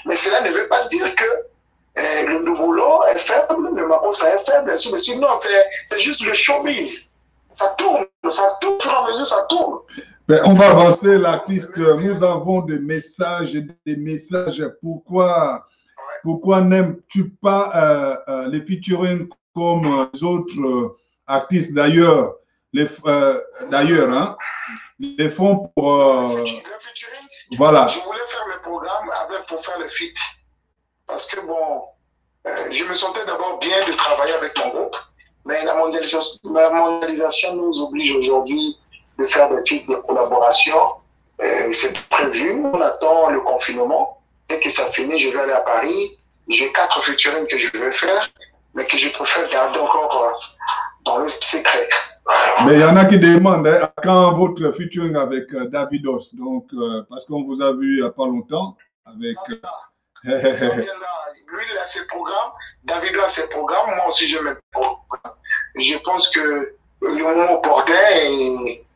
Mais cela ne veut pas dire que le nouveau lot est faible, le Makossa est faible, ainsi de suite. Non, c'est juste le showbiz. Ça tourne, au fur et à mesure, ça tourne. Ben, on va avancer l'artiste. Nous avons des messages et des messages. Pourquoi n'aimes-tu pas les featuring comme les autres artistes d'ailleurs? D'ailleurs, hein, les font pour. Le featuring, voilà. Je voulais faire le programme pour faire le feat. Parce que bon, je me sentais d'abord bien de travailler avec mon groupe, mais la mondialisation nous oblige aujourd'hui de faire des feats de collaboration. C'est prévu, on attend le confinement. Dès que ça finit, je vais aller à Paris. J'ai 4 featuring que je vais faire, mais que je préfère garder encore dans le secret. Mais il y en a qui demandent hein, quand votre featuring avec Davidos, donc parce qu'on vous a vu il n'y a pas longtemps avec. Lui, il a ses programmes, Davido a ses programmes, moi aussi je mes programmes. Je pense que le moment opportun,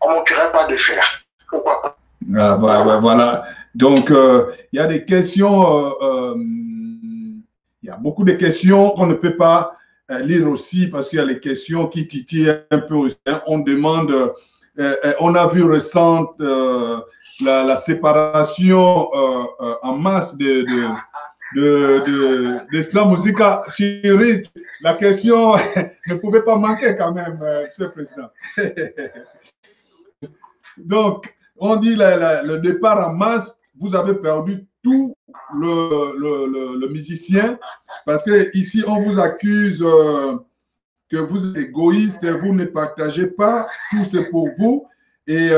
on ne manquerait pas de faire. Pourquoi pas? Ah, voilà. Donc, il y a des questions, il y a beaucoup de questions qu'on ne peut pas lire aussi parce qu'il y a les questions qui titillent un peu aussi. On demande, on a vu récente la séparation en masse de Slam Musica. Chérie, la question ne pouvait pas manquer quand même, Monsieur le Président. Donc, on dit le départ en masse, vous avez perdu tout le musicien parce que ici on vous accuse que vous êtes égoïste, vous ne partagez pas, tout c'est pour vous. Et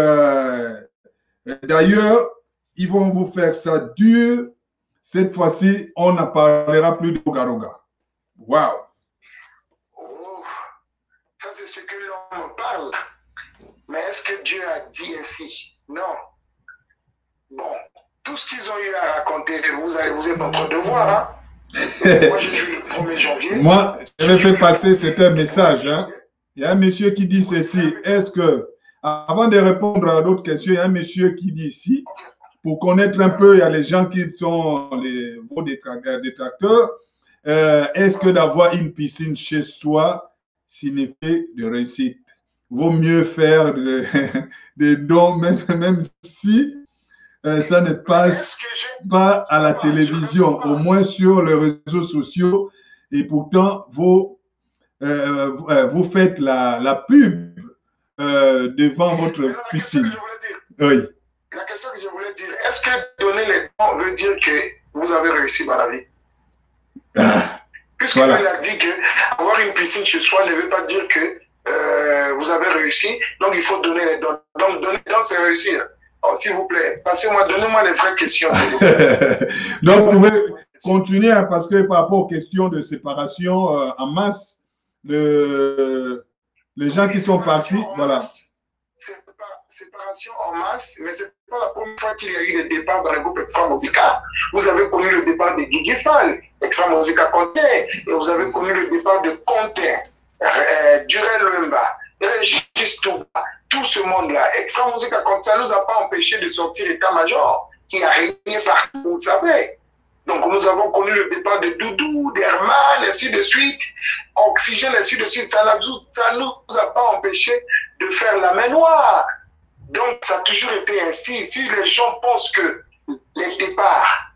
d'ailleurs, ils vont vous faire ça dur. Cette fois-ci, on ne parlera plus de Roga. Waouh! Oh, ça c'est ce que l'on parle. Mais est-ce que Dieu a dit ainsi? Non. Bon, tout ce qu'ils ont eu à raconter, vous êtes en train de voir. Hein? Moi, je suis le 1er janvier. Moi, je vais faire passer, c'est un message. Hein? Il y a un monsieur qui dit ceci. Est-ce que, avant de répondre à d'autres questions, il y a un monsieur qui dit ici, pour connaître un peu, il y a les gens qui sont vos détracteurs. Est-ce que d'avoir une piscine chez soi signifie de réussite? Vaut mieux faire des dons, même si ça ne passe pas à la télévision, au moins sur les réseaux sociaux. Et pourtant, vous faites la pub devant votre piscine. Oui. La question que je voulais dire, est-ce que donner les dons veut dire que vous avez réussi dans la vie? Puisque voilà. Il a dit qu'avoir une piscine chez soi ne veut pas dire que vous avez réussi, donc il faut donner les dons. Donc donner les dons, c'est réussir. Oh, s'il vous plaît, donnez-moi les vraies questions, s'il vous plaît. Donc vous pouvez continuer, hein, parce que par rapport aux questions de séparation en masse, les gens qui sont partis, voilà. Séparation en masse, mais ce n'est pas la première fois qu'il y a eu le départ dans le groupe Extra Musica. Vous avez connu le départ de Guigui Fall, Extra Musica Conte, et vous avez connu le départ de Conte, Durel Lemba, Régis Touba, tout ce monde-là. Extra Musica Conte, ça ne nous a pas empêché de sortir l'état-major qui a régné partout, vous savez. Donc nous avons connu le départ de Doudou, d'Herman, ainsi de suite, Oxygène, ainsi de suite. Ça ne nous a pas empêché de faire la main noire. Donc, ça a toujours été ainsi. Si les gens pensent que les départs,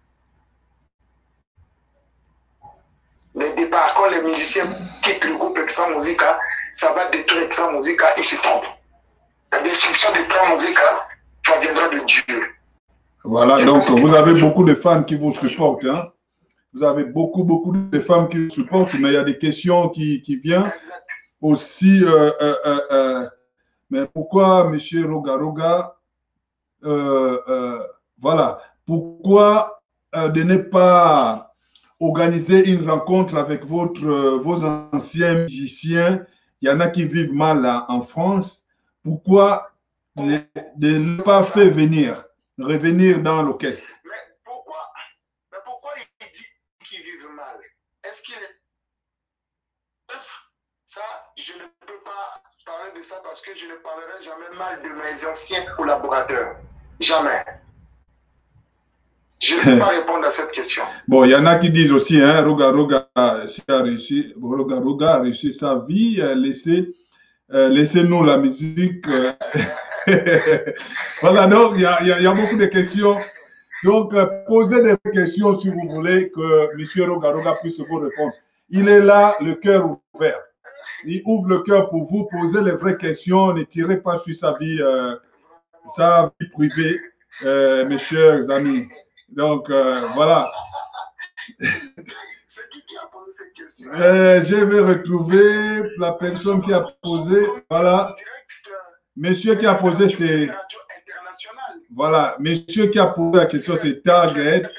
quand les musiciens quittent le groupe Extra Musica, ça va détruire Extra Musica, ils se trompent. La destruction d'Extra Musica, ça viendra de Dieu. Voilà, donc vous avez beaucoup de fans qui vous supportent. Hein? Vous avez beaucoup de femmes qui vous supportent, mais il y a des questions qui viennent aussi. Mais pourquoi, M. Roga, voilà, pourquoi de ne pas organiser une rencontre avec vos anciens musiciens? Il y en a qui vivent mal là, en France. Pourquoi de ne pas faire revenir dans l'orchestre? Mais pourquoi il dit qu'ils vivent mal? Est-ce qu'il est... Ça, je ne peux pas parler de ça parce que je ne parlerai jamais mal de mes anciens collaborateurs. Jamais. Je ne peux pas répondre à cette question. Bon, il y en a qui disent aussi, hein, Roga a réussi sa vie, laissez-nous la musique. Voilà, donc il y a beaucoup de questions. Donc, posez des questions si vous voulez que M. Roga puisse vous répondre. Il est là, le cœur ouvert. Il ouvre le cœur pour vous, poser les vraies questions, ne tirez pas sur sa vie privée, mes chers amis. Donc, voilà. C'est qui a posé cette question? Je vais retrouver la personne qui a posé. Voilà. Monsieur qui a posé, c'est... Voilà. Monsieur qui a posé la question, c'est Target.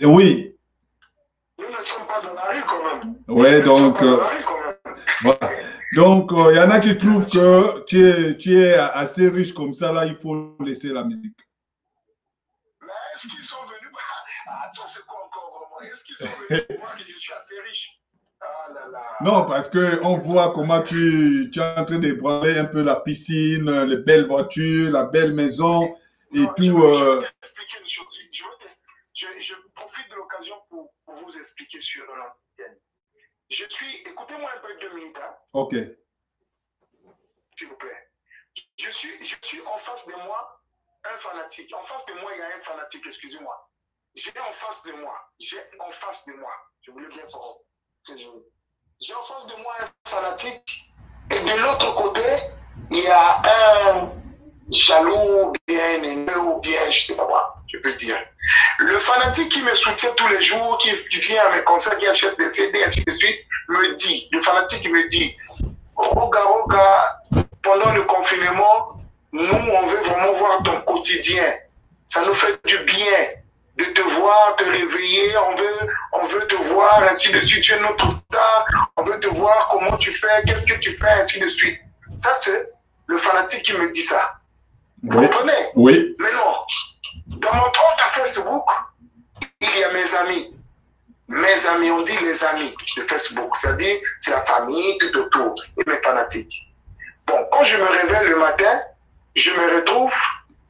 Oui. Nous ne sommes pas dans la rue quand même. Oui, donc... voilà. Donc, il y en a qui trouvent que tu es assez riche comme ça, là, il faut laisser la musique. Mais est-ce qu'ils sont venus... Attends, c'est quoi encore vraiment? Est-ce qu'ils sont venus pour voir que je suis assez riche? Ah là là. Non, parce qu'on voit comment tu es en train de branler un peu la piscine, les belles voitures, la belle maison et non, tout. Je vais t'expliquer une chose. Je profite de l'occasion pour vous expliquer sur l'antenne. Écoutez-moi un peu 2 minutes. Hein. Ok. S'il vous plaît. Je suis en face de moi un fanatique. En face de moi, il y a un fanatique, excusez-moi. J'ai en face de moi, je voulais bien savoir que j'ai en face de moi un fanatique et de l'autre côté, il y a un jaloux, bien aimé ou bien, je ne sais pas quoi, je peux dire. Le fanatique qui me soutient tous les jours, qui vient à mes concerts, qui achète des CD, ainsi de suite, le fanatique me dit, Roga, pendant le confinement, nous, on veut vraiment voir ton quotidien. Ça nous fait du bien de te voir, te réveiller, on veut te voir, ainsi de suite, tu es notre star, on veut te voir comment tu fais, qu'est-ce que tu fais, ainsi de suite. Ça, c'est le fanatique qui me dit ça. Vous comprenez? Oui. Mais non, dans mon compte Facebook, il y a mes amis. Mes amis, on dit les amis de Facebook, c'est-à-dire c'est la famille tout autour, et mes fanatiques. Bon, quand je me réveille le matin, je me retrouve,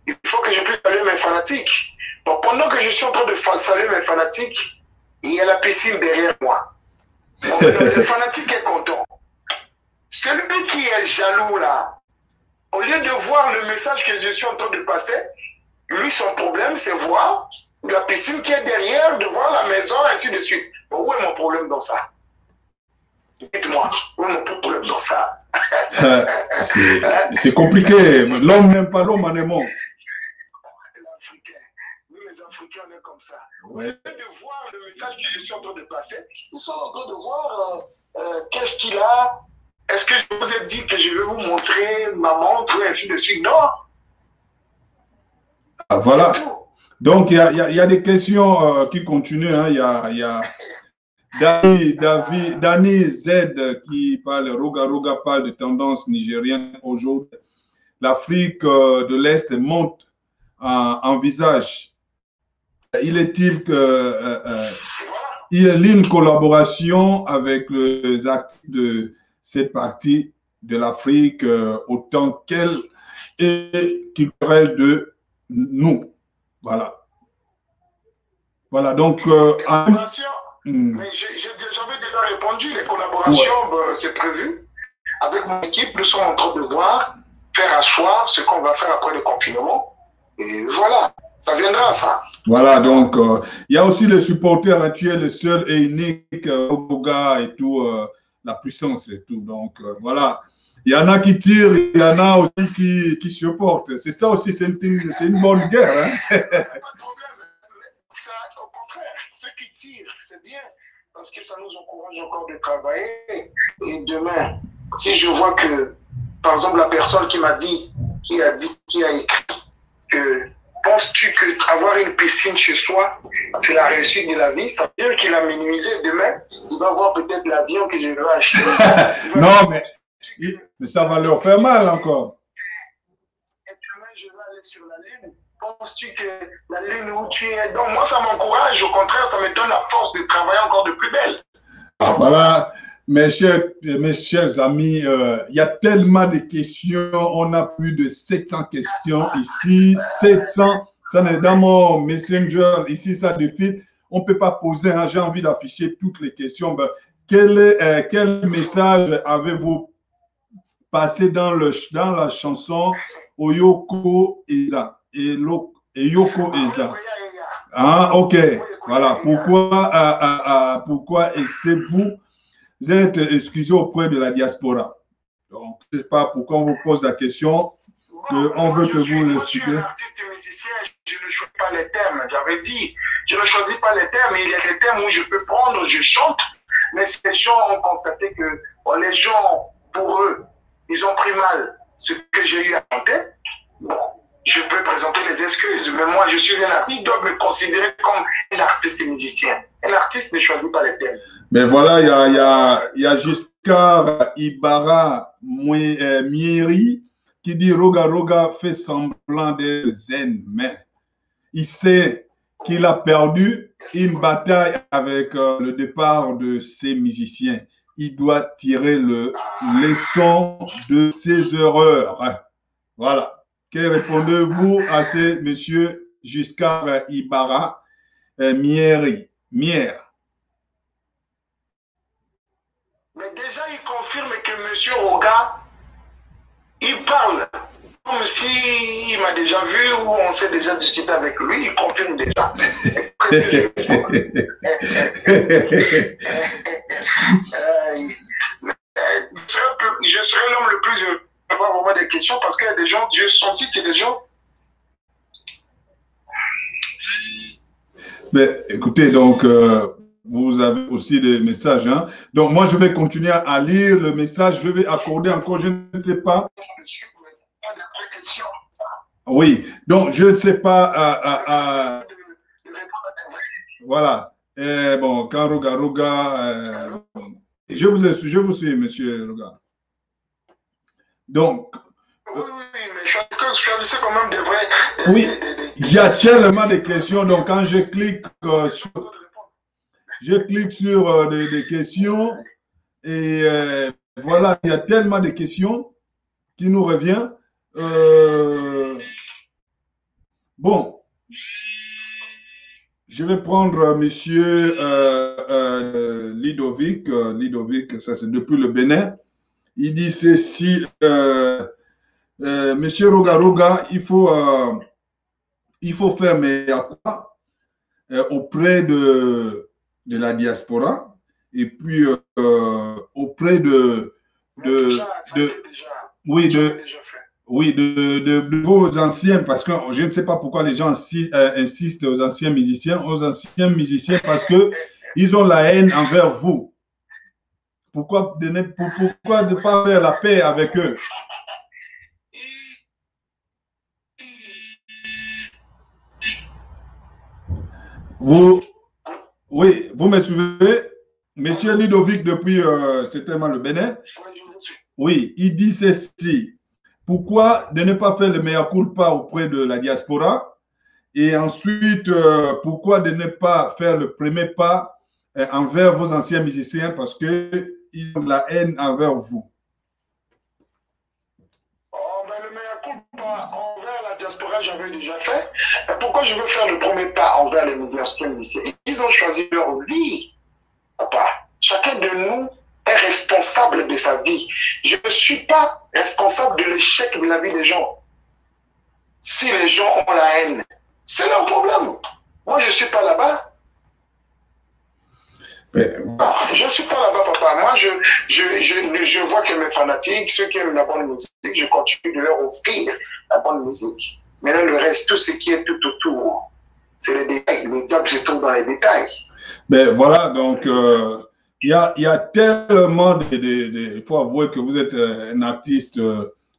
il faut que je puisse saluer mes fanatiques. Bon, pendant que je suis en train de saluer mes fanatiques, il y a la piscine derrière moi. Bon, le fanatique est content. Celui qui est jaloux là, au lieu de voir le message que je suis en train de passer, lui, son problème, c'est voir la piscine qui est derrière, de voir la maison, ainsi de suite. Bon, où est mon problème dans ça? Dites-moi, où est mon problème dans ça? C'est compliqué. L'homme n'aime pas l'homme en aimant. Nous, les Africains, on est comme ça. Ouais. Au lieu de voir le message que je suis en train de passer, ils sont en train de voir qu'est-ce qu'il a. Est-ce que je vous ai dit que je vais vous montrer ma montre, et ainsi de suite? Non. Ah, voilà. Donc, il y a des questions qui continuent. Hein. Il y a Dani Z qui parle, Roga parle de tendance nigérienne aujourd'hui. L'Afrique de l'Est monte en visage. Il est-il qu'il y a une collaboration avec les actifs de cette partie de l'Afrique autant qu'elle est culturelle de nous. Voilà. Voilà, donc... mais j'avais déjà répondu, les collaborations, ouais. C'est prévu. Avec mon équipe, nous sommes en train de voir, faire asseoir ce qu'on va faire après le confinement. Et voilà, ça viendra, ça. Voilà, donc, il y a aussi les supporters, hein, tu es le seul et unique, Roga et tout, la puissance et tout. Donc, voilà. Il y en a qui tirent, il y en a aussi qui supportent. C'est ça aussi, c'est une bonne guerre. Hein? Pas de problème. Ça, au contraire, ceux qui tirent, c'est bien. Parce que ça nous encourage encore de travailler. Et demain, si je vois que, par exemple, la personne qui a écrit que penses-tu qu'avoir une piscine chez soi, c'est la réussite de la vie? Ça veut dire qu'il a minimisé. Demain, il va voir peut-être l'avion que je vais acheter. Non, mais ça va leur faire mal encore. Et demain, je vais aller sur la Lune. Penses-tu que la Lune où tu es? Donc, moi, ça m'encourage. Au contraire, ça me donne la force de travailler encore de plus belle. Ah, voilà. Mes chers amis, il y a tellement de questions. On a plus de 700 questions ici. 700, ça n'est dans mon Messenger. Ici, ça défile. On ne peut pas poser. Hein, j'ai envie d'afficher toutes les questions. Ben, quel message avez-vous passé dans la chanson Oyoko Eza? Yoko Eza. Ah, ok. Voilà. Pourquoi êtes-vous excusé auprès de la diaspora? Donc, je ne sais pas pourquoi on vous pose la question. On veut que vous expliquiez. Je suis un artiste et musicien, je ne choisis pas les thèmes. J'avais dit, je ne choisis pas les thèmes. Il y a des thèmes où je peux prendre, je chante, mais ces gens ont constaté que les gens, pour eux, ils ont pris mal ce que j'ai eu à chanter. Bon, je peux présenter les excuses, mais moi, je suis un artiste, ils doivent me considérer comme un artiste et musicien. Un artiste ne choisit pas les thèmes. Mais voilà, il y a Giscard Ibara Mieri qui dit Roga Roga fait semblant d'être zen, mais il sait qu'il a perdu une bataille avec le départ de ses musiciens. Il doit tirer le leçon de ses erreurs. Voilà. Que répondez-vous à ce monsieur Giscard Ibara Mieri? Mais déjà, il confirme que M. Roga, il parle comme s'il m'a déjà vu ou on s'est déjà discuté avec lui. Il confirme déjà. Je serai l'homme le plus heureux d'avoir vraiment des questions parce qu'il y a des gens, j'ai senti qu'il y a des gens. Mais écoutez, donc, vous avez aussi des messages. Hein? Donc, moi, je vais continuer à lire le message. Je vais accorder encore, je ne sais pas. Oui, donc, je ne sais pas. Voilà. Bon, quand Roga, je vous suis, monsieur Roga. Donc. Oui, mais choisissez quand même des vrais. Oui, il y a tellement de questions. Donc, quand je clique sur des questions et voilà, il y a tellement de questions qui nous reviennent. Bon, je vais prendre monsieur Lidovic. Lidovic, ça c'est depuis le Bénin. Il dit ceci, monsieur Roga Roga, il faut faire mais à quoi auprès de la diaspora et puis auprès de vos anciens, parce que je ne sais pas pourquoi les gens insistent aux anciens musiciens parce que ils ont la haine envers vous. Pourquoi ne pas faire la paix avec eux? Oui, vous me suivez? Monsieur Ludovic depuis certainement le Bénin. Oui, il dit ceci. Pourquoi de ne pas faire le mea culpa auprès de la diaspora? Et ensuite, pourquoi de ne pas faire le premier pas envers vos anciens musiciens parce qu'ils ont de la haine envers vous? Le mea culpa envers la diaspora, j'avais déjà fait. Pourquoi je veux faire le premier pas envers les anciens musiciens? Ils ont choisi leur vie. Papa, chacun de nous est responsable de sa vie. Je ne suis pas responsable de l'échec de la vie des gens. Si les gens ont la haine, c'est leur problème. Moi, je ne suis pas là-bas. Je ne suis pas là-bas, papa. Moi, je vois que mes fanatiques, ceux qui aiment la bonne musique, je continue de leur offrir la bonne musique. Maintenant, le reste, tout ce qui est tout autour, c'est les détails. Le diable se trouve dans les détails. Ben voilà, donc il y a tellement il faut avouer que vous êtes un artiste,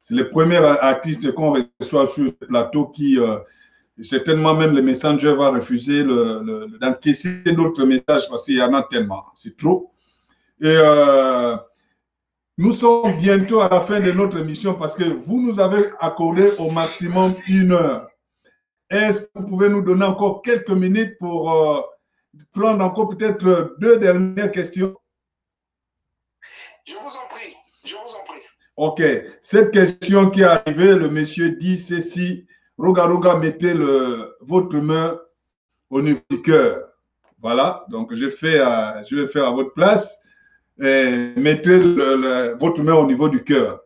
c'est le premier artiste qu'on reçoit sur ce plateau qui, certainement même le messenger va refuser d'encaisser d'autres messages parce qu'il y en a tellement, c'est trop. Et nous sommes bientôt à la fin de notre émission parce que vous nous avez accordé au maximum 1 heure. Est-ce que vous pouvez nous donner encore quelques minutes pour prendre encore peut-être 2 dernières questions? Je vous en prie, je vous en prie. Ok, cette question qui est arrivée, le monsieur dit ceci, Roga, mettez votre main au niveau du cœur. Voilà, donc je vais faire à votre place. Mettez votre main au niveau du cœur.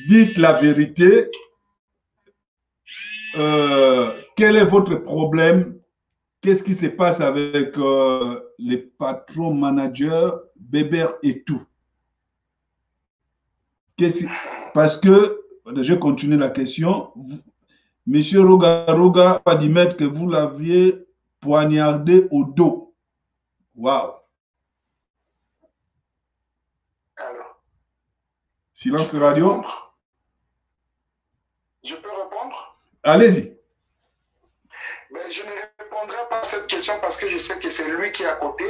Dites la vérité. Quel est votre problème? Qu'est-ce qui se passe avec les patrons, managers, Bébert et tout? Parce que, je continue la question. Monsieur Roga va admettre que vous l'aviez poignardé au dos. Waouh! Alors, Silence radio. Je peux répondre? Allez-y. Ben, je ne répondrai pas à cette question parce que je sais que c'est lui qui est à côté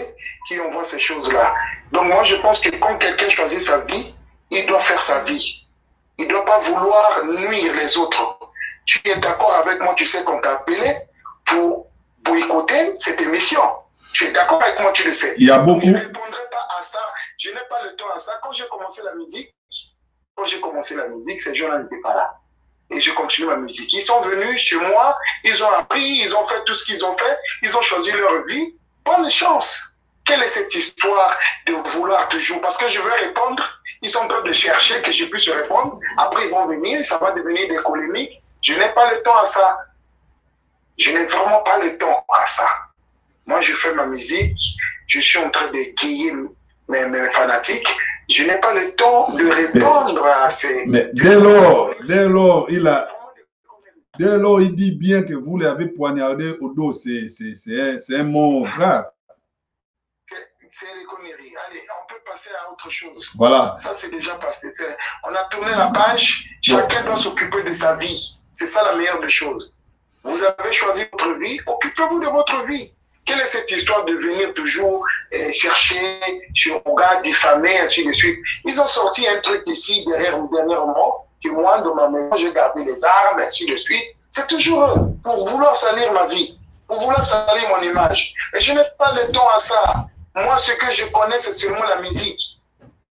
qui envoie ces choses-là. Donc moi, je pense que quand quelqu'un choisit sa vie, il doit faire sa vie. Il ne doit pas vouloir nuire les autres. Tu es d'accord avec moi, tu sais qu'on t'a appelé pour boycotter cette émission. Tu es d'accord avec moi, tu le sais. Il y a beaucoup. Je ne répondrai pas à ça. Je n'ai pas le temps à ça. Quand j'ai commencé la musique, ces gens-là n'étaient pas là. Et je continue ma musique. Ils sont venus chez moi, ils ont appris, ils ont fait tout ce qu'ils ont fait, ils ont choisi leur vie. Bonne chance. Quelle est cette histoire de vouloir toujours? Parce que je veux répondre, ils sont en train de chercher que je puisse répondre. Après, ils vont venir, ça va devenir des polémiques. Je n'ai pas le temps à ça. Je n'ai vraiment pas le temps à ça. Moi, je fais ma musique, je suis en train de guiller mes fanatiques. Je n'ai pas le temps de répondre à ces... Mais dès lors, il dit bien que vous l'avez poignardé au dos. C'est un mot grave. C'est les conneries. Allez, on peut passer à autre chose. Voilà. Ça, c'est déjà passé. On a tourné la page. Chacun doit s'occuper de sa vie. C'est ça la meilleure des choses. Vous avez choisi votre vie. Occupez-vous de votre vie. Quelle est cette histoire de venir toujours chercher chez Roga, diffamer, ainsi de suite? Ils ont sorti un truc ici dernièrement, que moi, dans ma maison, j'ai gardé les armes, ainsi de suite. C'est toujours eux, pour vouloir salir ma vie, pour vouloir salir mon image. Et je n'ai pas le temps à ça. Moi, ce que je connais, c'est seulement la musique.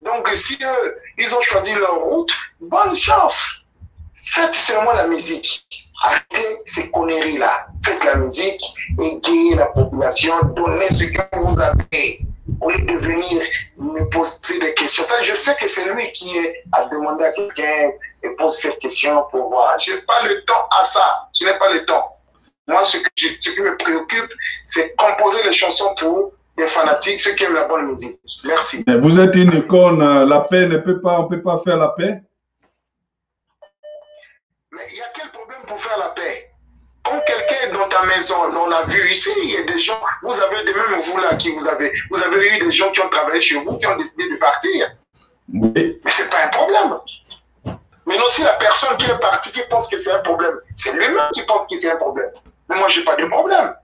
Donc, si eux, ils ont choisi leur route, bonne chance. Faites seulement la musique. Arrêtez ces conneries-là. Faites la musique, égayez la population, donnez ce que vous avez. Au lieu de venir me poser des questions. Ça, je sais que c'est lui qui a demandé à quelqu'un de poser cette question pour voir. Je n'ai pas le temps à ça. Je n'ai pas le temps. Moi, ce qui me préoccupe, c'est composer les chansons pour des fanatiques, ceux qui aiment la bonne musique. Merci. Vous êtes une icône. La paix on ne peut pas faire la paix. Mais il y a quel problème pour faire la paix? Quand quelqu'un est dans ta maison, on a vu ici, il y a des gens, vous avez de même vous là, vous avez eu des gens qui ont travaillé chez vous, qui ont décidé de partir. Oui. Mais ce n'est pas un problème. Mais non, si la personne qui est partie, qui pense que c'est un problème, c'est lui-même qui pense que c'est un problème. Mais moi, je n'ai pas de problème.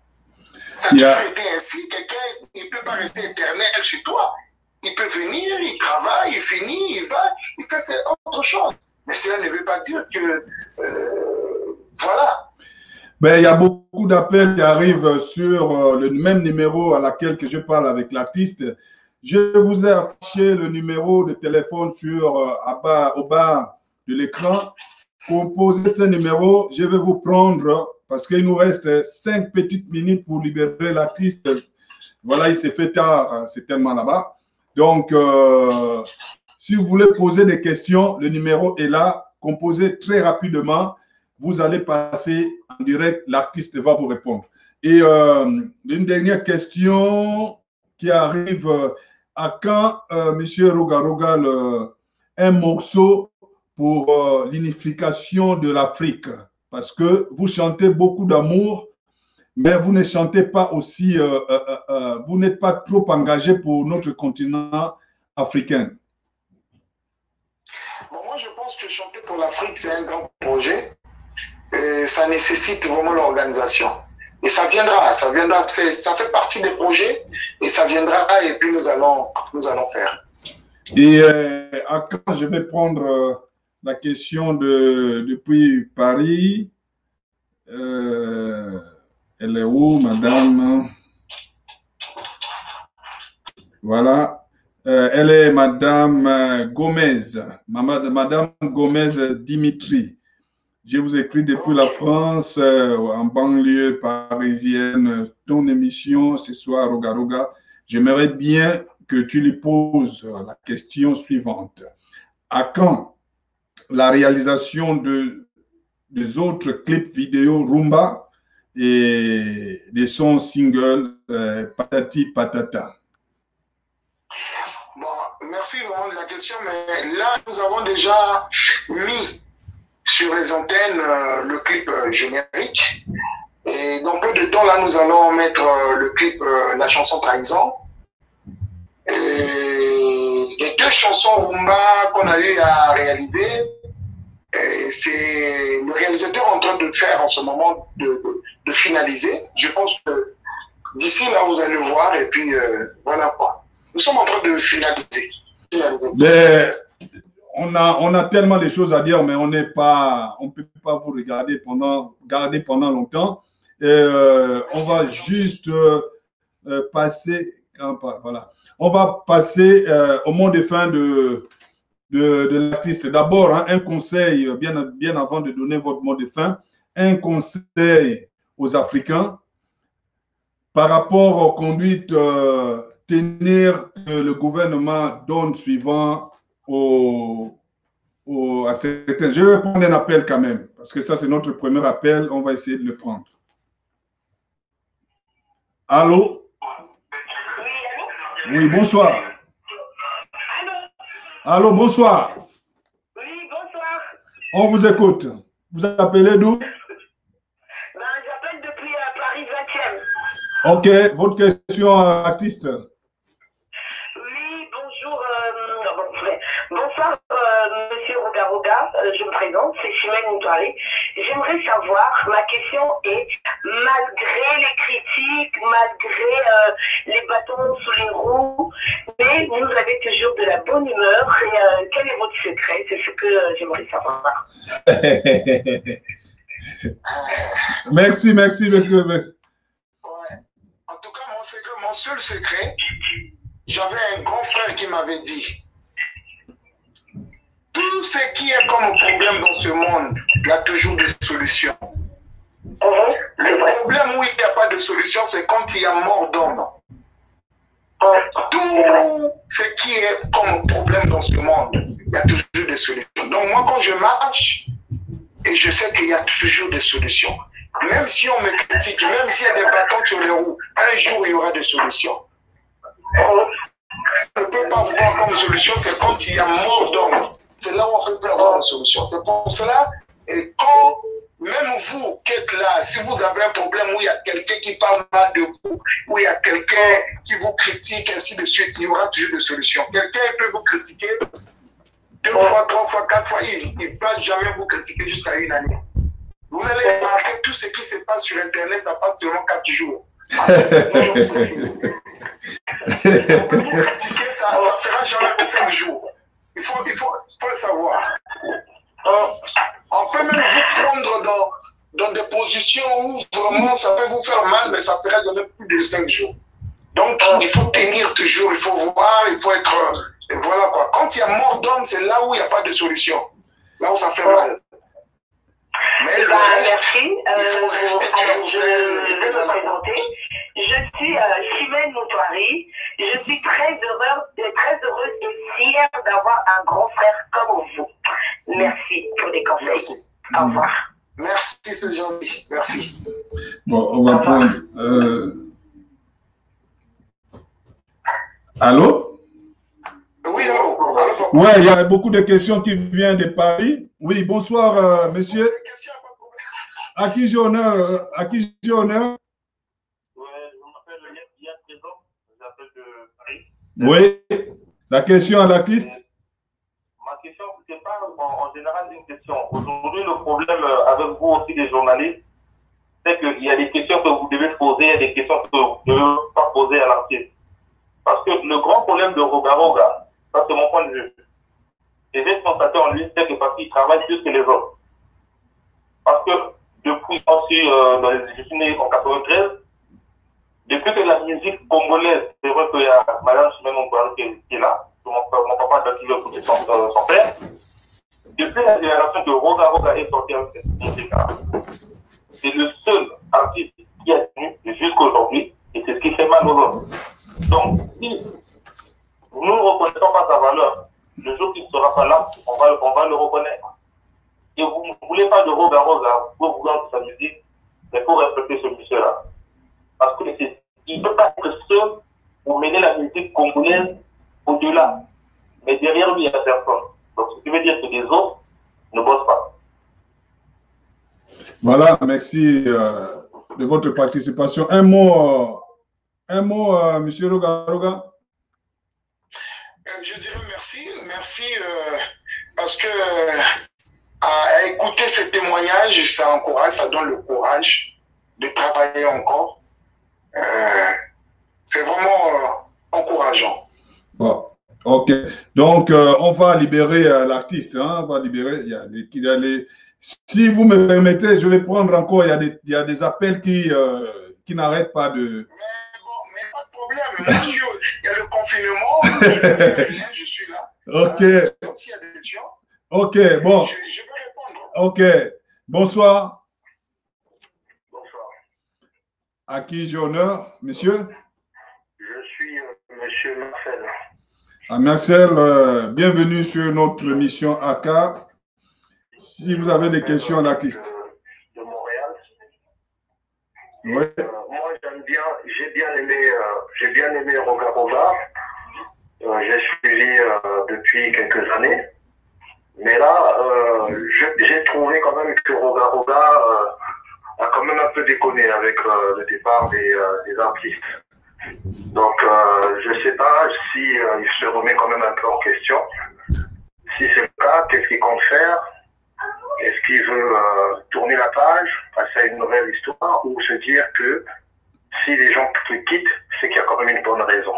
Ça a toujours été ainsi. Quelqu'un, il ne peut pas rester éternel chez toi. Il peut venir, il travaille, il finit, il va, il fait autre chose. Mais cela ne veut pas dire que... voilà. Ben, il y a beaucoup d'appels qui arrivent sur le même numéro à laquelle que je parle avec l'artiste. Je vous ai affiché le numéro de téléphone au bas de l'écran. Composez ce numéro, je vais vous prendre parce qu'il nous reste 5 petites minutes pour libérer l'artiste. Voilà, il s'est fait tard, c'est tellement là-bas. Donc, si vous voulez poser des questions, le numéro est là. Composez très rapidement. Vous allez passer en direct, l'artiste va vous répondre. Et une dernière question qui arrive, à quand, Monsieur Roga, un morceau pour l'unification de l'Afrique? Parce que vous chantez beaucoup d'amour, mais vous ne chantez pas aussi, vous n'êtes pas trop engagé pour notre continent africain. Bon, moi, je pense que chanter pour l'Afrique, c'est un grand projet. Ça nécessite vraiment l'organisation. Et ça viendra, ça fait partie des projets et ça viendra et puis nous allons faire. Et à quand je vais prendre la question depuis Paris. Elle est où, madame? Voilà. Elle est Madame Gomez, Madame Gomez Dimitri. Je vous écris depuis la France, en banlieue parisienne, ton émission ce soir, Roga Roga. J'aimerais bien que tu lui poses la question suivante. À quand la réalisation des autres clips vidéo Rumba et des sons singles Patati Patata? Bon, merci vraiment de la question, mais là, nous avons déjà mis sur les antennes le clip générique. Et dans peu de temps, là, nous allons mettre le clip, la chanson Trahison. Et les deux chansons Rumba qu'on a eu à réaliser, c'est le réalisateur en train de faire en ce moment de finaliser. Je pense que d'ici là, vous allez voir et puis voilà quoi. Nous sommes en train de finaliser. On a tellement de choses à dire, mais on ne peut pas vous garder pendant longtemps. On va juste passer, voilà. On va passer au mot de fin de l'artiste. D'abord, hein, un conseil, bien avant de donner votre mot de fin, un conseil aux Africains par rapport aux conduites tenir que le gouvernement donne suivant à certains. Je vais prendre un appel quand même, parce que ça, c'est notre premier appel. On va essayer de le prendre. Allô? Oui, bonsoir. Allô, bonsoir. Oui, bonsoir. On vous écoute. Vous appelez d'où? J'appelle depuis Paris 20e. Ok, votre question, artiste. Oui, bonjour. Bonsoir, monsieur Roga Roga. Je me présente, c'est Chimène Moutouari. J'aimerais savoir, ma question est, malgré les critiques, malgré les bâtons sous les roues, mais vous avez toujours de la bonne humeur. Et, quel est votre secret? C'est ce que j'aimerais savoir. Merci. En tout cas, mon seul secret, j'avais un grand frère qui m'avait dit, tout ce qui est comme problème dans ce monde, il y a toujours des solutions. Le problème où il n'y a pas de solution, c'est quand il y a mort d'homme. Tout ce qui est comme problème dans ce monde, il y a toujours des solutions. Donc moi, quand je marche, et je sais qu'il y a toujours des solutions. Même si on me critique, même s'il y a des bâtons sur les roues, un jour, il y aura des solutions. On ne peut pas voir comme solution, c'est quand il y a mort d'homme. C'est là où on peut avoir une solution. C'est pour cela, et quand même vous qui êtes là, si vous avez un problème où il y a quelqu'un qui parle mal de vous, où il y a quelqu'un qui vous critique, ainsi de suite, il y aura toujours des solutions. Quelqu'un peut vous critiquer 2 fois, 3 fois, 4 fois, il ne va jamais vous critiquer jusqu'à une année. Vous allez remarquer tout ce qui se passe sur Internet, ça passe seulement 4 jours. Après, c'est toujours fini. On peut vous critiquer, ça ne fera jamais que 5 jours. Il faut le savoir. On peut même vous prendre dans des positions où vraiment ça peut vous faire mal, mais ça fera jamais plus de 5 jours. Donc, il faut tenir toujours, il faut voir, il faut être... Et voilà quoi. Quand il y a mort d'homme, c'est là où il n'y a pas de solution. Là où ça fait mal. Mais le reste, merci. il faut rester Alors, toujours je vais me présenter. Je suis Chimène Moutouari. Je suis très heureuse et fière d'avoir un grand frère comme vous. Merci pour les conseils. Merci. Au revoir. Merci, c'est gentil. Merci. Bon, on va prendre... Allô? Oui, allô? Oui, il y a beaucoup de questions qui viennent de Paris. Oui, bonsoir, monsieur. À qui j'ai honneur? Je m'appelle Yann Trésor, j'appelle de Paris. Oui, la question à l'artiste. Ma question, ce n'est pas en général une question. Aujourd'hui, le problème avec vous aussi, les journalistes, c'est qu'il y a des questions que vous devez poser et des questions que vous ne devez pas poser à l'artiste. Parce que le grand problème de Roga Roga, ça c'est mon point de vue, et j'ai constaté en lui, c'est que parce qu'il travaille plus que les autres. Parce que depuis, je suis né en 93, Depuis que la musique congolaise, c'est vrai qu'il y a Madame Chimène Ngozi qui est là, mon papa qui veut écouter son père. Depuis la génération de Roga Roga est sorti avec cette musique-là. C'est le seul artiste qui a tenu jusqu'à aujourd'hui, et c'est ce qui fait mal aux autres. Donc, si nous ne reconnaissons pas sa valeur, le jour qu'il ne sera pas là, on va le reconnaître. Et vous ne voulez pas de Roga Roga pour vouloir de sa musique, mais pour respecter ce monsieur-là. Parce qu'il ne peut pas être seul pour mener la musique congolaise au-delà. Mais derrière lui, il n'y a personne. Donc, ce qui veut dire que les autres ne bossent pas. Voilà, merci de votre participation. Un mot, monsieur Roga Roga. Je dirais merci. Merci parce que à écouter ces témoignages, ça encourage, ça donne le courage de travailler encore. C'est vraiment encourageant. Bon, ok. Donc, on va libérer l'artiste. Hein, on va libérer. Il y a les... Si vous me permettez, je vais prendre encore. Il y a des appels qui n'arrêtent pas de. Mais pas de problème. Monsieur, il y a le confinement. Je suis là. Ok. Donc, s'il y a des questions. Ok, bon. Je peux répondre. Ok. Bonsoir. Bonsoir. À qui j'ai honneur, monsieur? Je suis monsieur Marcel. Ah, Marcel, bienvenue sur notre émission AK. Si vous avez des questions à l'artiste. De Montréal. Oui. Moi, j'ai bien aimé Roga Roga. J'ai suivi depuis quelques années. Mais là, j'ai trouvé quand même que Roga Roga a quand même un peu déconné avec le départ des artistes. Donc, je ne sais pas si il se remet quand même un peu en question. Si c'est le cas, qu'est-ce qu'il compte faire? Est-ce qu'il veut tourner la page, passer à une nouvelle histoire, ou se dire que si les gens quittent, c'est qu'il y a quand même une bonne raison?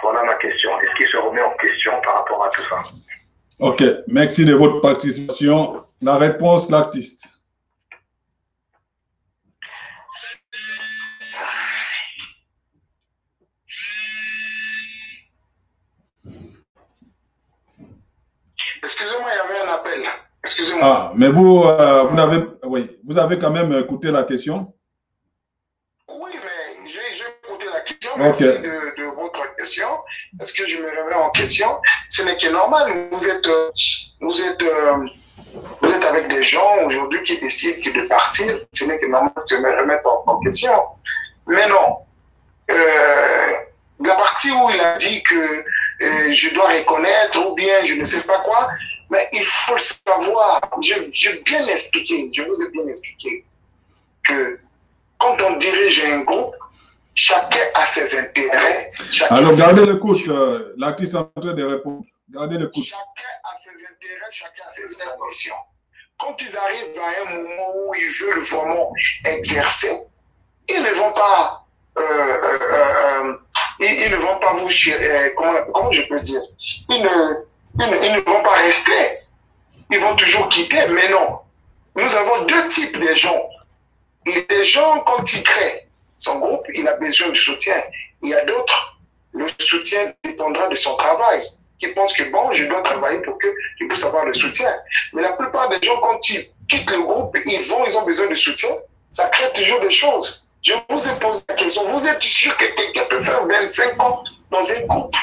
Voilà ma question. Est-ce qu'il se remet en question par rapport à tout ça? Ok, merci de votre participation. La réponse, l'artiste. Excusez-moi, il y avait un appel. Excusez-moi. Ah, mais vous avez quand même écouté la question? Oui, mais j'ai écouté la question. Okay. Merci de votre question. Est-ce que je me remets en question? Ce n'est que normal. Vous êtes avec des gens aujourd'hui qui décident de partir. Ce n'est que normal de me remettre en question. Mais non. La partie où il a dit que je dois reconnaître ou bien je ne sais pas quoi, mais il faut le savoir. Je viens l'expliquer, je vous ai bien expliqué que quand on dirige un groupe, chacun a ses intérêts. Alors, gardez l'écoute. L'artiste est en train de répondre. Gardez l'écoute. Chacun a ses intérêts, chacun a ses ambitions. Quand ils arrivent à un moment où ils veulent vraiment exercer, ils ne vont pas ils ne vont pas vous comment je peux dire, ils ne vont pas rester, ils vont toujours quitter. Mais non, nous avons deux types de gens. Et les gens, quand ils créent son groupe, il a besoin de soutien. Il y a d'autres, le soutien dépendra de son travail, qui pensent que bon, je dois travailler pour qu'il puisse avoir le soutien. Mais la plupart des gens, quand ils quittent le groupe, ils ont besoin de soutien, ça crée toujours des choses. Je vous ai posé la question, vous êtes sûr que quelqu'un peut faire 25 ans dans un groupe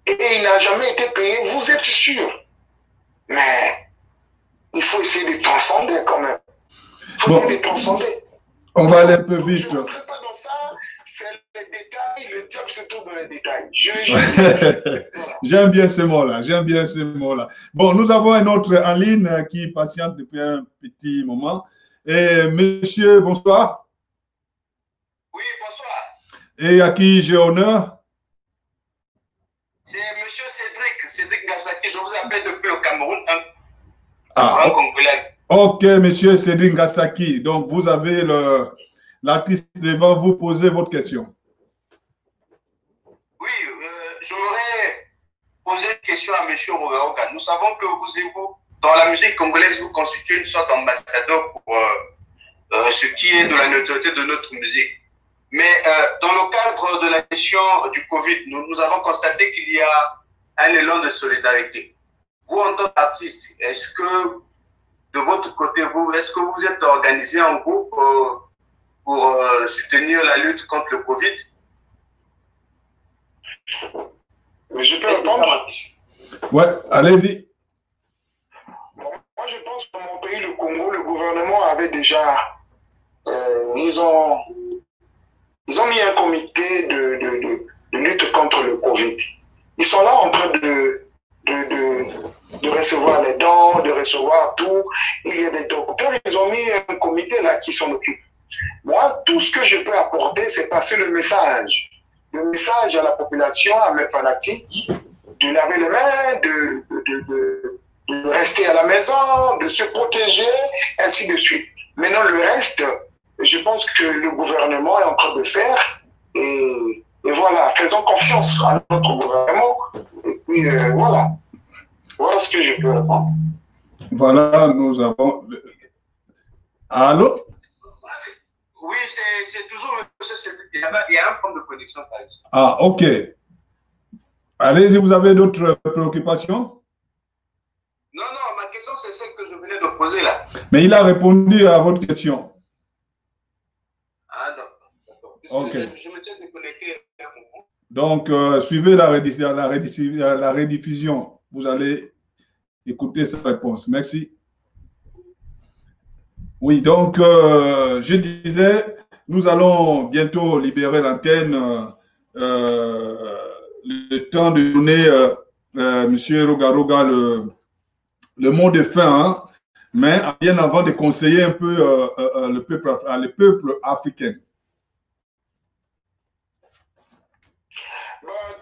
et il n'a jamais été payé? Vous êtes sûr? Mais il faut essayer de transcender quand même. Il faut essayer de transcender. On va aller un peu vite. Je ne rentre pas dans ça, c'est les détails, le diable se trouve dans les détails. J'aime bien ce mot-là, j'aime bien ce mot-là. Bon, nous avons un autre en ligne qui patiente depuis un petit moment. Et monsieur, bonsoir. Oui, bonsoir. Et à qui j'ai honneur? C'est monsieur Cédric Ngassaki. Je vous appelle depuis le Cameroun. Ah, ok, monsieur Cédric Ngassaki. Donc, vous avez l'artiste devant vous poser votre question. Oui, je voudrais poser une question à monsieur Roga Roga. Nous savons que vous, dans la musique congolaise, vous constituez une sorte d'ambassadeur pour ce qui est de la neutralité de notre musique. Mais dans le cadre de la question du Covid, nous avons constaté qu'il y a un élan de solidarité. Vous, en tant qu'artiste, est-ce que de votre côté, est-ce que vous êtes organisé en groupe pour soutenir la lutte contre le Covid? Je peux répondre? Ouais, allez-y. Moi, je pense que dans mon pays, le Congo, le gouvernement avait déjà... ils ont mis un comité de lutte contre le Covid. Ils sont là en train de recevoir les dons, de recevoir tout. Il y a des docteurs, ils ont mis un comité là qui s'en occupe. Moi, tout ce que je peux apporter, c'est passer le message. Le message à la population, à mes fanatiques, de laver les mains, de rester à la maison, de se protéger, ainsi de suite. Maintenant, le reste, je pense que le gouvernement est en train de faire. Et voilà, faisons confiance à notre gouvernement. Et puis, voilà. Voilà ce que je peux répondre. Voilà, nous avons... Allô? Oui, c'est toujours... Il y a un problème de connexion, par exemple. Ah, ok. Allez-y, vous avez d'autres préoccupations? Non, ma question, c'est celle que je venais de poser là. Mais il a répondu à votre question. Ah, d'accord. Ok. Je m'étais déconnecté. Donc, suivez la rediffusion. Vous allez écouter sa réponse. Merci. Oui, donc, je disais, nous allons bientôt libérer l'antenne. Le temps de donner M. Rogaroga le mot de fin, hein, mais bien avant de conseiller un peu le peuple africain.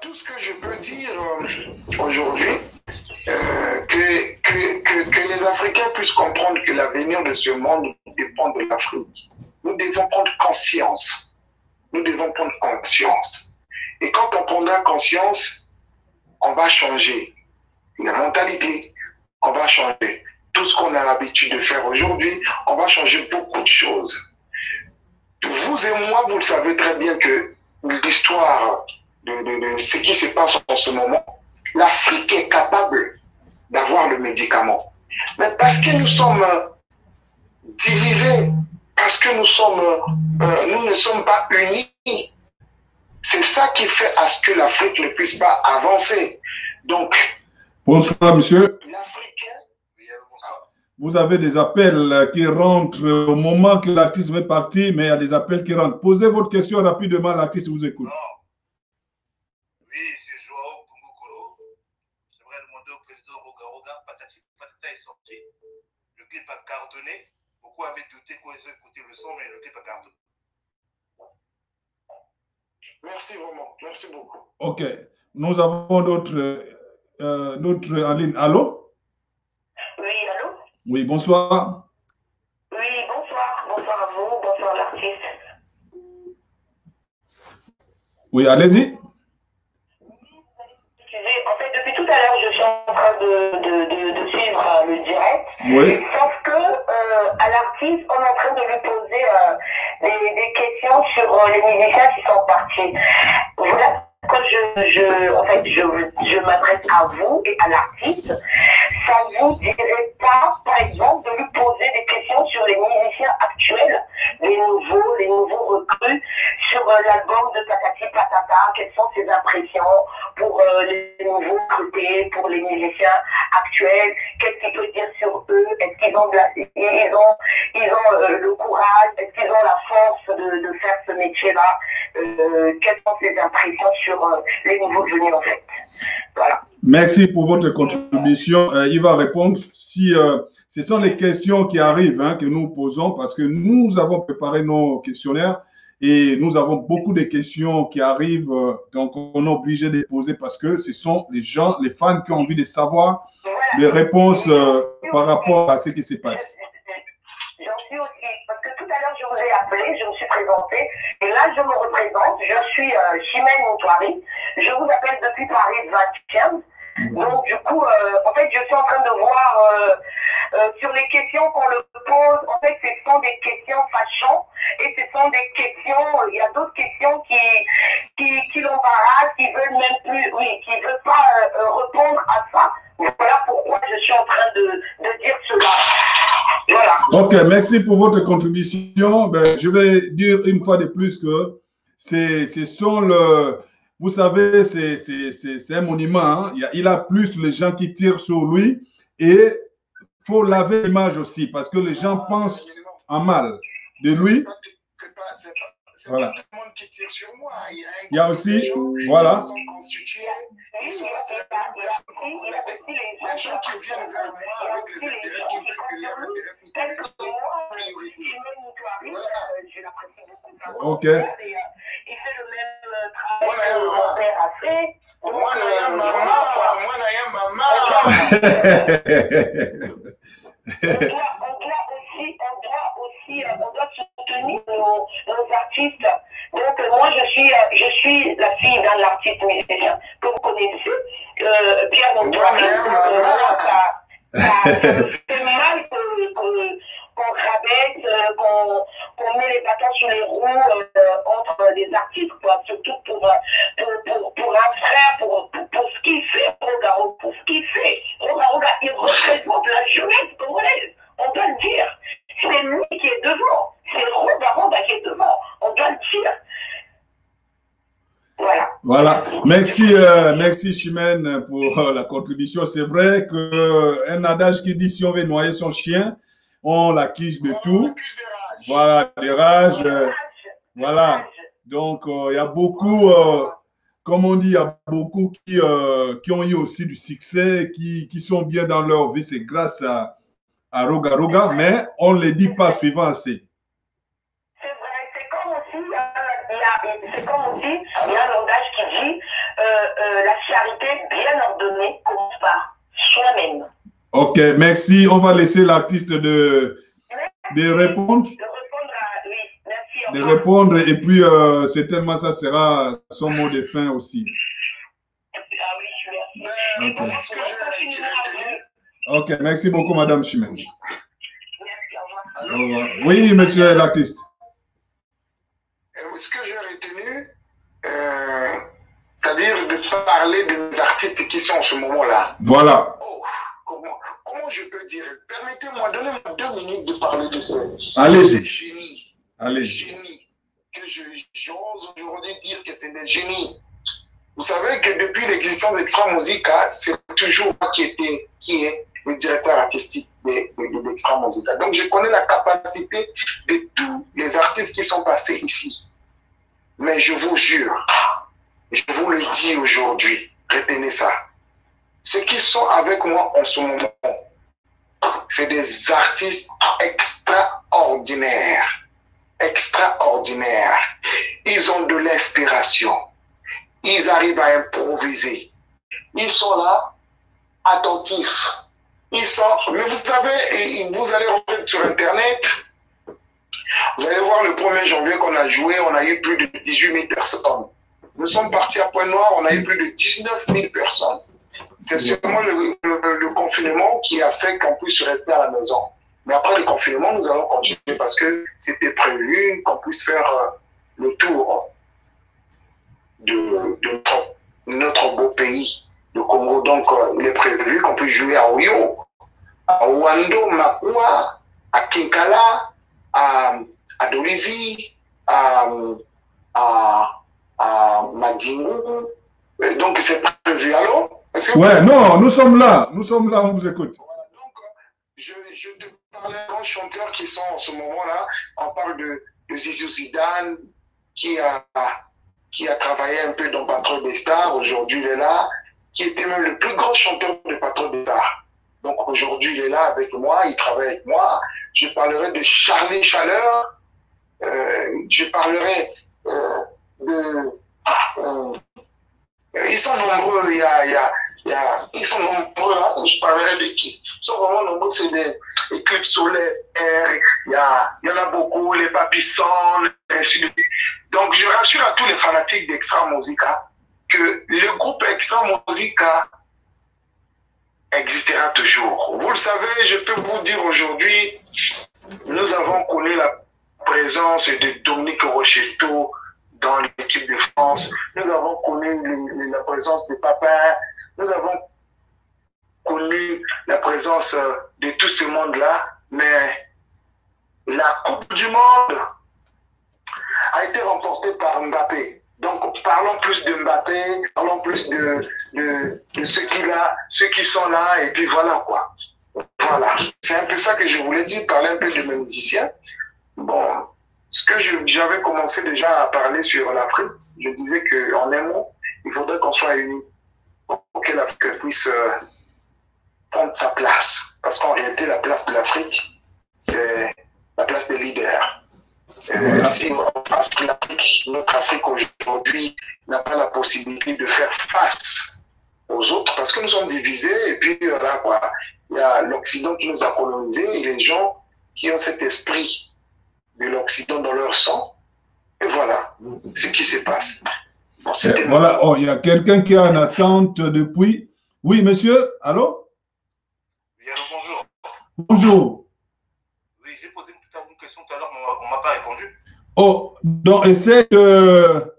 Tout ce que je peux dire aujourd'hui, que les Africains puissent comprendre que l'avenir de ce monde dépend de l'Afrique. Nous devons prendre conscience. Nous devons prendre conscience. Et quand on prendra conscience, on va changer la mentalité, on va changer tout ce qu'on a l'habitude de faire aujourd'hui, on va changer beaucoup de choses. Vous et moi, vous le savez très bien que l'histoire de ce qui se passe en ce moment, l'Afrique est capable d'avoir le médicament. Mais parce que nous sommes divisés, parce que nous ne sommes pas unis, c'est ça qui fait à ce que l'Afrique ne puisse pas avancer. Donc, bonsoir, monsieur. L'Africain... Vous avez des appels qui rentrent au moment que l'artiste va partir, mais il y a des appels qui rentrent. Posez votre question rapidement, l'artiste vous écoute. Oui, c'est Joao Kongokolo. J'aimerais demander au président Rogaroga, Patati Patata est sorti. Le clip a cartonné. Beaucoup avaient douté quand ils ont écouté le son, mais le clip a cartonné. Merci vraiment, merci beaucoup. Ok, nous avons d'autres en ligne. Allô? Oui, allô? Oui, bonsoir. Oui, bonsoir. Bonsoir à vous, bonsoir l'artiste. Oui, allez-y. En fait, depuis tout à l'heure, je suis en train de suivre le direct. Oui. Sauf que à l'artiste, on est en train de lui poser des questions sur les musiciens qui sont partis. Voilà pourquoi je m'adresse à vous et à l'artiste. Ça ne vous dirait pas, par exemple, de lui poser des questions sur les musiciens actuels, les nouveaux recrues, sur l'album de Patati Patata, quelles sont ses impressions pour les nouveaux recrutés, pour les musiciens actuels, qu'est-ce qu'il peut dire sur eux, est-ce qu'ils ont, le courage, est-ce qu'ils ont la force de faire ce métier-là, quelles sont ses impressions sur les nouveaux venus en fait. Voilà. Merci pour votre contribution. Il va répondre si ce sont les questions qui arrivent que nous posons parce que nous avons préparé nos questionnaires et nous avons beaucoup de questions qui arrivent. Donc, on est obligé de les poser parce que ce sont les gens, les fans qui ont envie de savoir les réponses par rapport à ce qui se passe. J'en suis aussi, parce que tout à l'heure, je vous ai appelé, je me suis présentée, et là, je me représente, je suis Chimène Moutouari, je vous appelle depuis Paris 25. Donc, du coup, en fait, je suis en train de voir sur les questions qu'on le pose, en fait, ce sont des questions fâchantes, et ce sont sont des questions, il y a d'autres questions qui l'embarrassent, qui veulent même plus, oui, qui ne veulent pas répondre à ça. Voilà pourquoi je suis en train de dire cela. Voilà. Ok, merci pour votre contribution. Ben, je vais dire une fois de plus que ce sont le... Vous savez, c'est un monument. Hein? Il a plus les gens qui tirent sur lui et il faut laver l'image aussi parce que les gens pensent en mal de lui. C'est voilà. pas tout le monde qui tire sur moi. Il y a aussi, voilà. Ils sont constitués. Ils sont là, c'est la même personne qu'on connaît. Les gens qui viennent vers moi avec les intérêts qui veulent qu'il y ait un intérêt pour priorité. Voilà. Ok. Il fait le même travail que mon père a fait. Moi, on doit soutenir nos artistes. Donc moi je suis la fille d'un artiste musicien que vous connaissez, Pierre Antoine. Ça fait mal qu'on rabaisse, qu'on met les bâtons sur les roues entre les artistes, quoi. Surtout pour un frère, pour ce qu'il fait, pour ce qu'il fait. Il représente la jeunesse congolaise, on doit le dire. C'est lui qui est devant, c'est Roga qui est devant, on doit le dire. Voilà. Voilà. Merci Chimène pour la contribution. C'est vrai qu'un adage qui dit si on veut noyer son chien, on l'accuse de tout. Voilà, des rages. Voilà. Donc, il y a beaucoup, comme on dit, il y a beaucoup qui ont eu aussi du succès, qui sont bien dans leur vie. C'est grâce à Roga, mais on ne les dit pas suivant assez. C'est vrai, c'est comme aussi, il y a un langage qui dit la charité bien ordonnée commence par soi-même. Ok, merci. On va laisser l'artiste de répondre. De répondre et puis certainement ça sera son mot de fin aussi. Okay. Ok, merci beaucoup Madame Chimène. Oui, monsieur l'artiste. Ce que j'ai retenu, c'est-à-dire de parler des artistes qui sont en ce moment-là. Voilà. Oh, comment je peux dire? Permettez-moi, donnez-moi 2 minutes de parler de ça. Allez-y. Génie. Allez. Génie. Que j'ose aujourd'hui dire que c'est des génies. Vous savez que depuis l'existence d'Extra Musica, c'est toujours moi qui est le directeur artistique d'Extra Musica. Donc je connais la capacité de tous les artistes qui sont passés ici. Mais je vous jure, je vous le dis aujourd'hui, retenez ça. Ceux qui sont avec moi en ce moment, c'est des artistes extraordinaires. Extraordinaires. Ils ont de l'inspiration. Ils arrivent à improviser. Ils sont là, attentifs. Ils sont... Mais vous savez, vous allez rentrer sur Internet, vous allez voir le 1er janvier qu'on a joué, on a eu plus de 18 000 personnes. Nous sommes partis à Pointe-Noire, on a eu plus de 19 000 personnes. C'est sûrement le confinement qui a fait qu'on puisse rester à la maison. Mais après le confinement, nous allons continuer parce que c'était prévu qu'on puisse faire le tour de notre beau pays, le Congo. Donc, il est prévu qu'on puisse jouer à Oyo, à Ouando, Makua, à Kinkala, à Dolizi, à Madingu. Donc, c'est prévu. Alors, ouais, non, nous sommes là, on vous écoute. Voilà, donc, je te parle d'un chanteur qui sont en ce moment-là. On parle de Zizou Zidane, qui a travaillé un peu dans Patron des Stars. Aujourd'hui, il est là, qui était même le plus grand chanteur de Patron des Stars. Donc, aujourd'hui, il est là avec moi, il travaille avec moi. Je parlerai de Charlie Chaleur. Je parlerai ils sont nombreux, ils sont nombreux, là. Je parlerai de qui? Ils sont vraiment nombreux, c'est des éclipses solaires, il y en a beaucoup, les papissons, ainsi de suite. Donc je rassure à tous les fanatiques d'Extra Musica que le groupe Extra Musica existera toujours. Vous le savez, je peux vous dire aujourd'hui, nous avons connu présence de Dominique Rochetto dans l'équipe de France. Nous avons connu la présence de Papin. Nous avons connu la présence de tout ce monde-là. Mais la Coupe du Monde a été remportée par Mbappé. Donc, parlons plus de Mbappé, parlons plus de ceux qui sont là, et puis voilà quoi. Voilà, c'est un peu ça que je voulais dire, parler un peu de mes musiciens. Bon, ce que j'avais commencé déjà à parler sur l'Afrique, je disais qu'en un mot, il faudrait qu'on soit unis pour que l'Afrique puisse prendre sa place. Parce qu'en réalité, la place de l'Afrique, c'est la place des leaders. Si notre Afrique aujourd'hui n'a pas la possibilité de faire face aux autres, parce que nous sommes divisés, et puis là, quoi, il y a l'Occident qui nous a colonisés, et les gens qui ont cet esprit de l'Occident dans leur sang, et voilà ce qui se passe. Bon, voilà, oh, il y a quelqu'un qui est en attente depuis. Oui, monsieur, allô? Oui, allô, bonjour. Bonjour. Oui, j'ai posé une question tout à l'heure, mais on ne m'a pas répondu. Oh, donc essaie de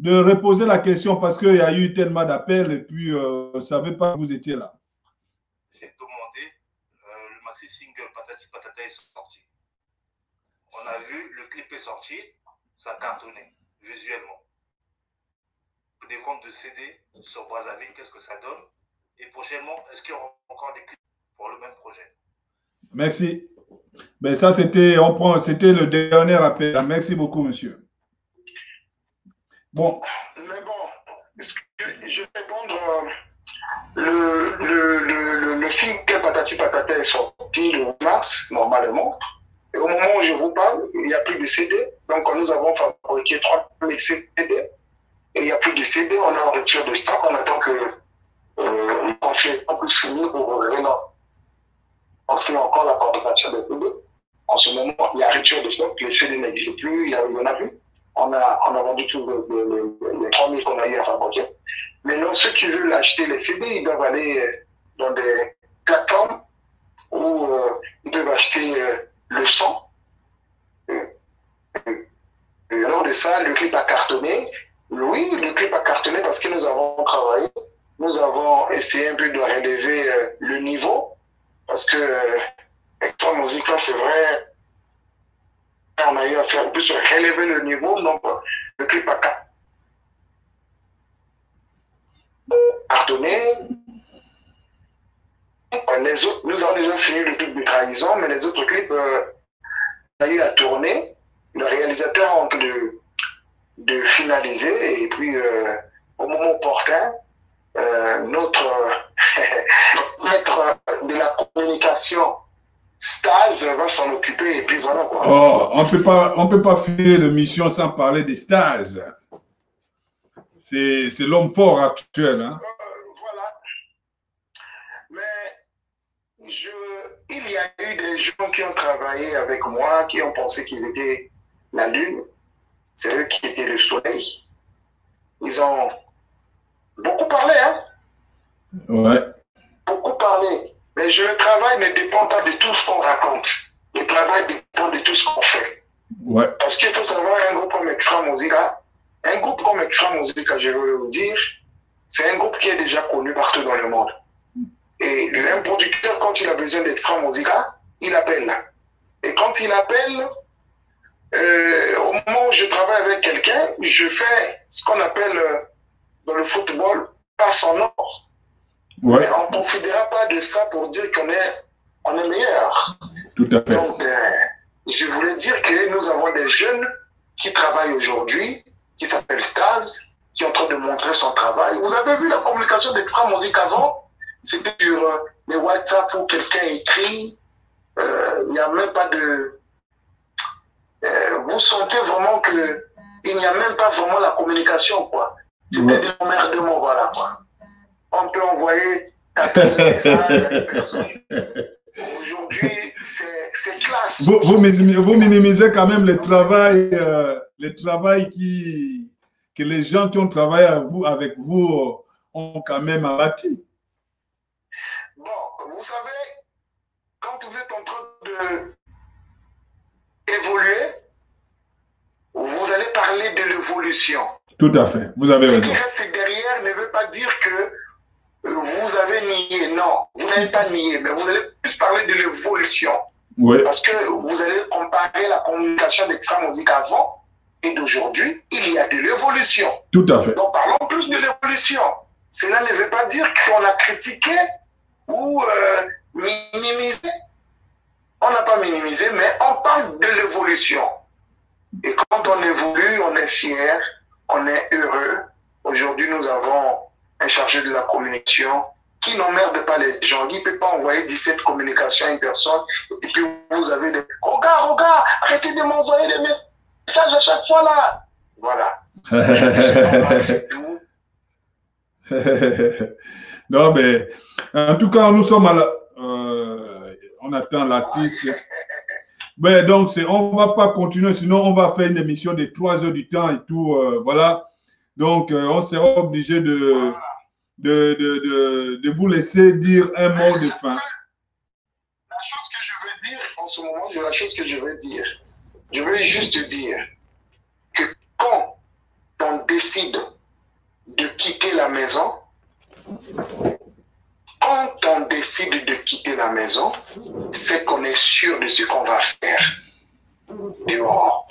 reposer la question parce qu'il y a eu tellement d'appels et puis je ne savais pas que vous étiez là. J'ai demandé, le maxi single Patati Patata est sorti. On a vu, le clip est sorti, ça a cartonné visuellement. Des ventes de CD sur Brazzaville, qu'est-ce que ça donne? Et prochainement, est-ce qu'il y aura encore des clips pour le même projet? Merci. Mais ça, c'était le dernier appel. Merci beaucoup, monsieur. Bon. Mais bon, je vais répondre. Le single Patati Patata est sorti le mars, normalement. Et au moment où je vous parle, il n'y a plus de CD. Donc, nous avons fabriqué 3000 CD. Et il n'y a plus de CD. On est en rupture de stock. On attend que on puisse finir pour revenir. Parce qu'il y a encore la fabrication des CD. En ce moment, il y a rupture de stock. Les CD n'existent plus. Il y en a plus. On a vendu tous les 3000 qu'on a eu à fabriquer. Maintenant, ceux qui veulent acheter les CD, ils doivent aller dans des plateformes où ils doivent acheter le son. Et lors de ça, le clip a cartonné. Oui, le clip a cartonné parce que nous avons travaillé. Nous avons essayé un peu de relever le niveau. Parce que Extra Musica, c'est vrai, on a eu à faire plus relever le niveau. Donc, le clip a cartonné. Les autres, nous avons déjà fini le clip de trahison, mais les autres clips, on a eu à tourner. Le réalisateur est en train de finaliser, et puis au moment opportun, notre maître de la communication, Staz, va s'en occuper, et puis voilà quoi. Oh, on peut pas faire l'émission sans parler des Staz. C'est l'homme fort actuel. Hein? Voilà. Mais il y a eu des gens qui ont travaillé avec moi, qui ont pensé qu'ils étaient la lune. C'est eux qui étaient le soleil. Ils ont beaucoup parlé, hein? Ouais. Beaucoup parlé. Mais le travail ne dépend pas de tout ce qu'on raconte. Le travail dépend de tout ce qu'on fait. Ouais. Parce qu'il faut savoir, un groupe comme Extra Musica, je veux vous dire, c'est un groupe qui est déjà connu partout dans le monde. Et un producteur, quand il a besoin d'Extra Musica, il appelle. Et quand il appelle, au moment où je travaille avec quelqu'un, je fais ce qu'on appelle dans le football passe en or. Ouais. Mais on ne profitera pas de ça pour dire qu'on est meilleur. Tout à fait. Donc, je voulais dire que nous avons des jeunes qui travaillent aujourd'hui, qui s'appellent Staz, qui est en train de montrer son travail. Vous avez vu la communication d'Extra Musique avant? C'était sur les WhatsApp où quelqu'un écrit. Il n'y a même pas de... vous sentez vraiment qu'il n'y a même pas vraiment la communication, quoi. C'était des emmerdements, voilà, quoi. On peut envoyer 14 messages à des personnes. Aujourd'hui, c'est classe. Vous minimisez quand même le travail que les gens qui ont travaillé avec vous ont quand même abattu. Bon, vous savez, quand vous êtes en train d'évoluer, l'évolution. Tout à fait, vous avez raison. Ce qui reste derrière ne veut pas dire que vous avez nié. Non, vous n'avez pas nié, mais vous allez plus parler de l'évolution. Oui. Parce que vous allez comparer la communication d'Extra-Musique avant et d'aujourd'hui, il y a de l'évolution. Tout à fait. Donc parlons plus de l'évolution. Cela ne veut pas dire qu'on a critiqué ou minimisé. On n'a pas minimisé, mais on parle de l'évolution. Et quand on évolue, on est fier, on est heureux. Aujourd'hui, nous avons un chargé de la communication qui n'emmerde pas les gens. Il ne peut pas envoyer 17 communications à une personne et puis vous avez des « Regarde, arrêtez de m'envoyer des messages à chaque fois là !» Voilà. C'est tout. Non, mais en tout cas, nous sommes à la... on attend l'artiste. Mais donc, on ne va pas continuer, sinon on va faire une émission de 3 heures du temps et tout. Voilà. Donc, on sera obligé de vous laisser dire un mot de fin. La chose que je veux dire en ce moment, la chose que je veux dire, je veux juste dire que quand on décide de quitter la maison, c'est qu'on est sûr de ce qu'on va faire dehors.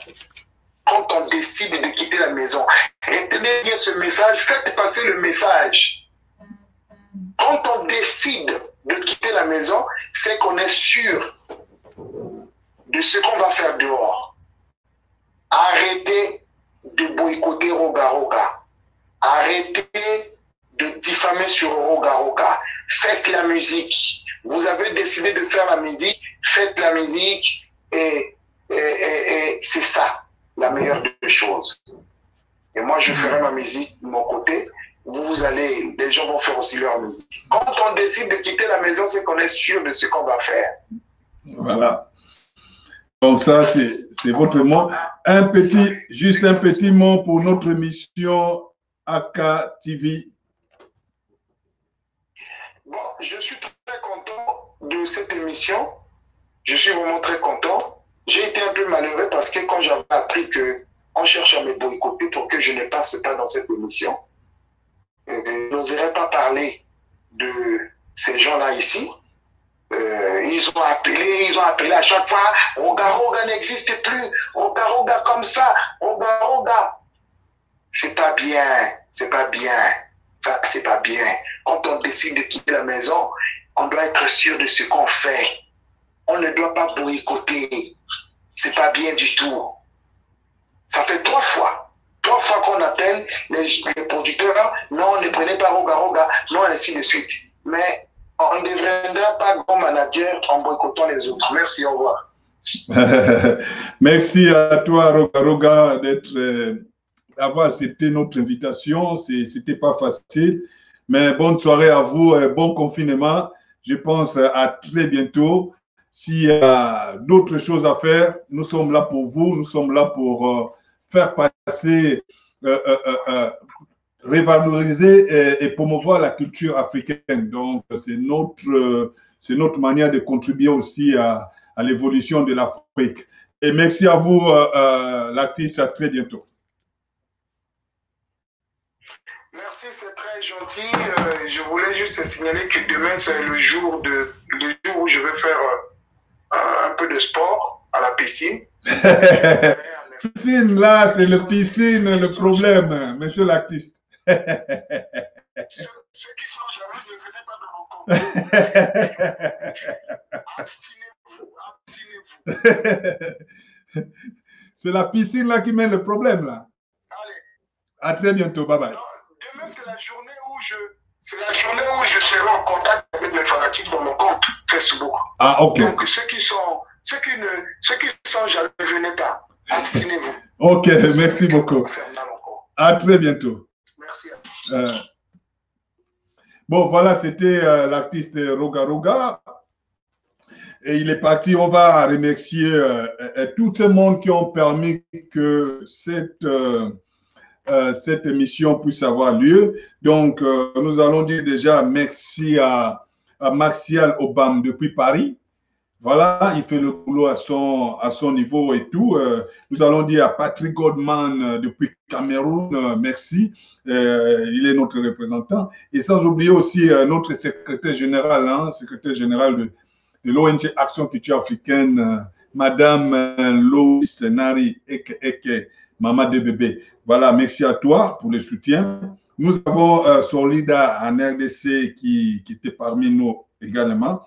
Quand on décide de quitter la maison, retenez bien ce message, faites passer le message. Quand on décide de quitter la maison, c'est qu'on est sûr de ce qu'on va faire dehors. Arrêtez de boycotter Roga Roga. Arrêtez de diffamer sur Roga Roga. Faites la musique. Vous avez décidé de faire la musique, faites la musique et c'est ça la meilleure des choses. Et moi, je ferai ma musique de mon côté. Les gens vont faire aussi leur musique. Quand on décide de quitter la maison, c'est qu'on est sûr de ce qu'on va faire. Voilà. Donc ça, c'est votre mot. Juste un petit mot pour notre émission AK TV. Bon, je suis très content de cette émission. Je suis vraiment très content. J'ai été un peu malheureux parce que quand j'avais appris qu'on cherche à me boycotter pour que je ne passe pas dans cette émission, je n'oserais pas parler de ces gens-là ici. Ils ont appelé à chaque fois, Roga Roga n'existe plus, Roga Roga comme ça, Roga Roga. C'est pas bien, c'est pas bien. Ça, c'est pas bien. Quand on décide de quitter la maison, on doit être sûr de ce qu'on fait. On ne doit pas boycotter. C'est pas bien du tout. Ça fait 3 fois qu'on appelle les producteurs, non, ne prenez pas Roga Roga, non, ainsi de suite. Mais on ne deviendra pas grand manager en boycottant les autres. Merci, au revoir. Merci à toi, Roga Roga, d'avoir accepté notre invitation. C'était pas facile, mais bonne soirée à vous, bon confinement. Je pense à très bientôt. S'il y a d'autres choses à faire, nous sommes là pour vous, nous sommes là pour faire passer, revaloriser et promouvoir la culture africaine. Donc, c'est notre manière de contribuer aussi à l'évolution de l'Afrique. Et merci à vous, l'artiste, à très bientôt. Merci, c'est très gentil. Je voulais juste signaler que demain, c'est le jour où je vais faire un peu de sport à la piscine. Piscine, là, c'est le piscine, le problème, monsieur l'artiste. Ceux qui sont jaloux, ne venez pas dans mon concours. Abstinez-vous. C'est la piscine là qui met le problème là. Allez. À très bientôt, bye bye. Non, demain, c'est la journée où je serai en contact avec les fanatiques dans mon compte Facebook. Ah, ok. Donc, ceux qui sont jaloux, ne venez pas. Abstinez-vous. Ok, merci beaucoup. À très bientôt. Merci à tous. Bon, voilà, c'était l'artiste Roga Roga. Et il est parti. On va remercier tout le monde qui ont permis que cette émission puisse avoir lieu. Donc, nous allons dire déjà merci à Martial Obam depuis Paris. Voilà, il fait le boulot à son niveau et tout. Nous allons dire à Patrick Godman depuis Cameroun, merci. Il est notre représentant. Et sans oublier aussi notre secrétaire général, secrétaire général de l'ONG Action Culture Africaine, Madame Loïs Nari Eke, Maman de bébé. Voilà, merci à toi pour le soutien. Nous avons Solida en RDC qui était parmi nous également.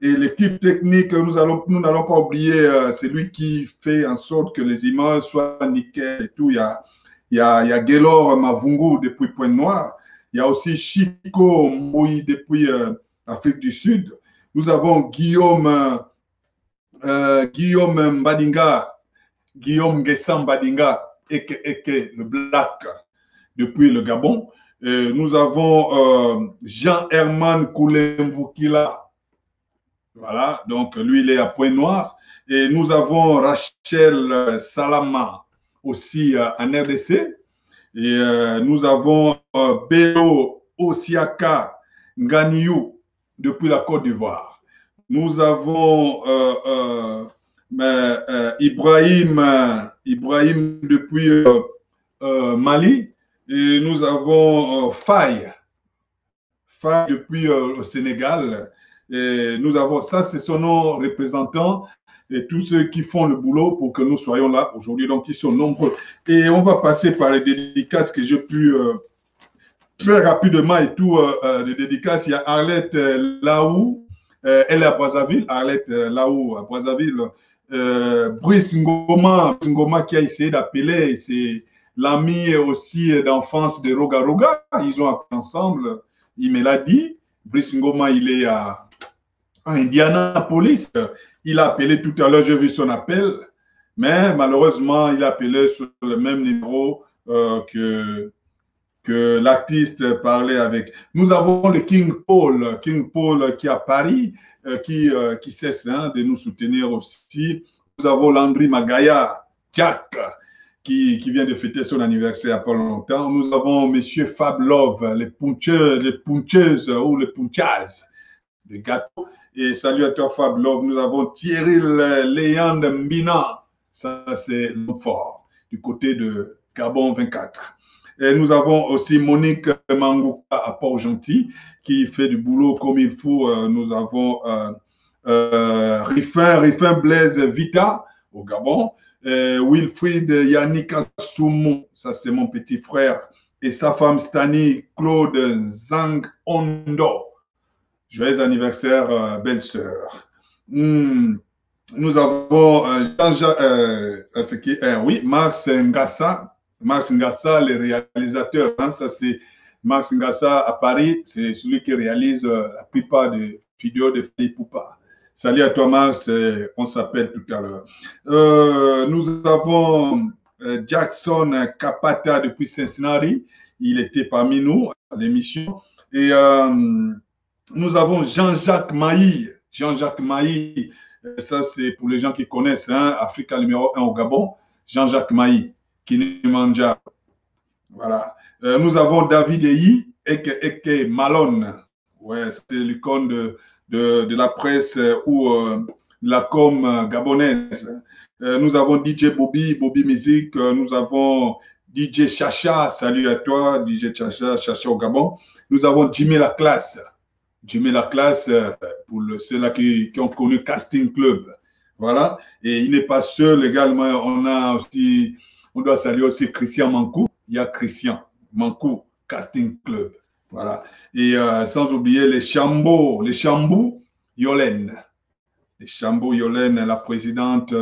Et l'équipe technique, nous n'allons pas oublier, c'est lui qui fait en sorte que les images soient nickel et tout. Il y a Gaylor Mavungu depuis Pointe-Noire. Il y a aussi Chico Moui depuis Afrique du Sud. Nous avons Guillaume Mbadinga, Guillaume Guessam Mbadinga, Eke, le Black, depuis le Gabon. Nous avons Jean-Herman Koulemvoukila. Voilà, donc lui, il est à Pointe-Noire. Et nous avons Rachel Salama aussi en RDC. Et nous avons Béo Osiaka Nganiou depuis la Côte d'Ivoire. Nous avons Ibrahim depuis Mali. Et nous avons Faye depuis le Sénégal. Et nous avons ça, ce sont nos représentants et tous ceux qui font le boulot pour que nous soyons là aujourd'hui. Donc, ils sont nombreux. Et on va passer par les dédicaces que j'ai pu très rapidement et tout. Les dédicaces, il y a Arlette Laou, elle est à Brazzaville. Arlette Laou à Brazzaville. Brice Ngoma qui a essayé d'appeler, c'est l'ami aussi d'enfance de Roga Roga. Ils ont appelé ensemble. Il me l'a dit. Brice Ngoma, il est à Indianapolis. Il a appelé tout à l'heure, j'ai vu son appel, mais malheureusement, il a appelé sur le même numéro que l'artiste parlait avec. Nous avons le King Paul qui est à Paris, qui cesse de nous soutenir aussi. Nous avons Landry Magaya, Jack, qui vient de fêter son anniversaire il n'y a pas longtemps. Nous avons Monsieur Fab Love, les puncheuses ou les punchas de gâteau. Et salut à toi Fab Love. Nous avons Thierry Léand Mbina, ça c'est l'homme fort, du côté de Gabon 24. Et nous avons aussi Monique Mangouka à Port-Gentil, qui fait du boulot comme il faut. Nous avons Riffin Blaise Vita au Gabon. Wilfried Yannick Soumou, ça c'est mon petit frère, et sa femme Stani Claude Zang Ondo. Joyeux anniversaire, belle-sœur. Nous avons Max Ngassa, le réalisateur. Ça c'est Max Ngassa à Paris, c'est celui qui réalise la plupart des vidéos de Fali Poupa. Salut à toi, Max. On s'appelle tout à l'heure. Nous avons Jackson Kapata depuis Cincinnati. Il était parmi nous à l'émission. Et nous avons Jean-Jacques Maï. Jean-Jacques Maï, ça c'est pour les gens qui connaissent, Africa numéro 1 au Gabon. Jean-Jacques Maï, Kinimanja. Voilà. Nous avons David Eyi, Eke Malone. Ouais, c'est l'icône de la presse ou la com gabonaise. Nous avons DJ Bobby Music. Nous avons DJ Chacha. Salut à toi, DJ Chacha au Gabon. Nous avons Jimmy Laclasse. Jimmy Laclasse, pour ceux-là qui ont connu Casting Club. Voilà. Et il n'est pas seul également. On doit saluer aussi Christian Mankou. Il y a Christian Mankou, Casting Club. Voilà. Et sans oublier les Chambou Yolène. Les Chambou Yolène, la présidente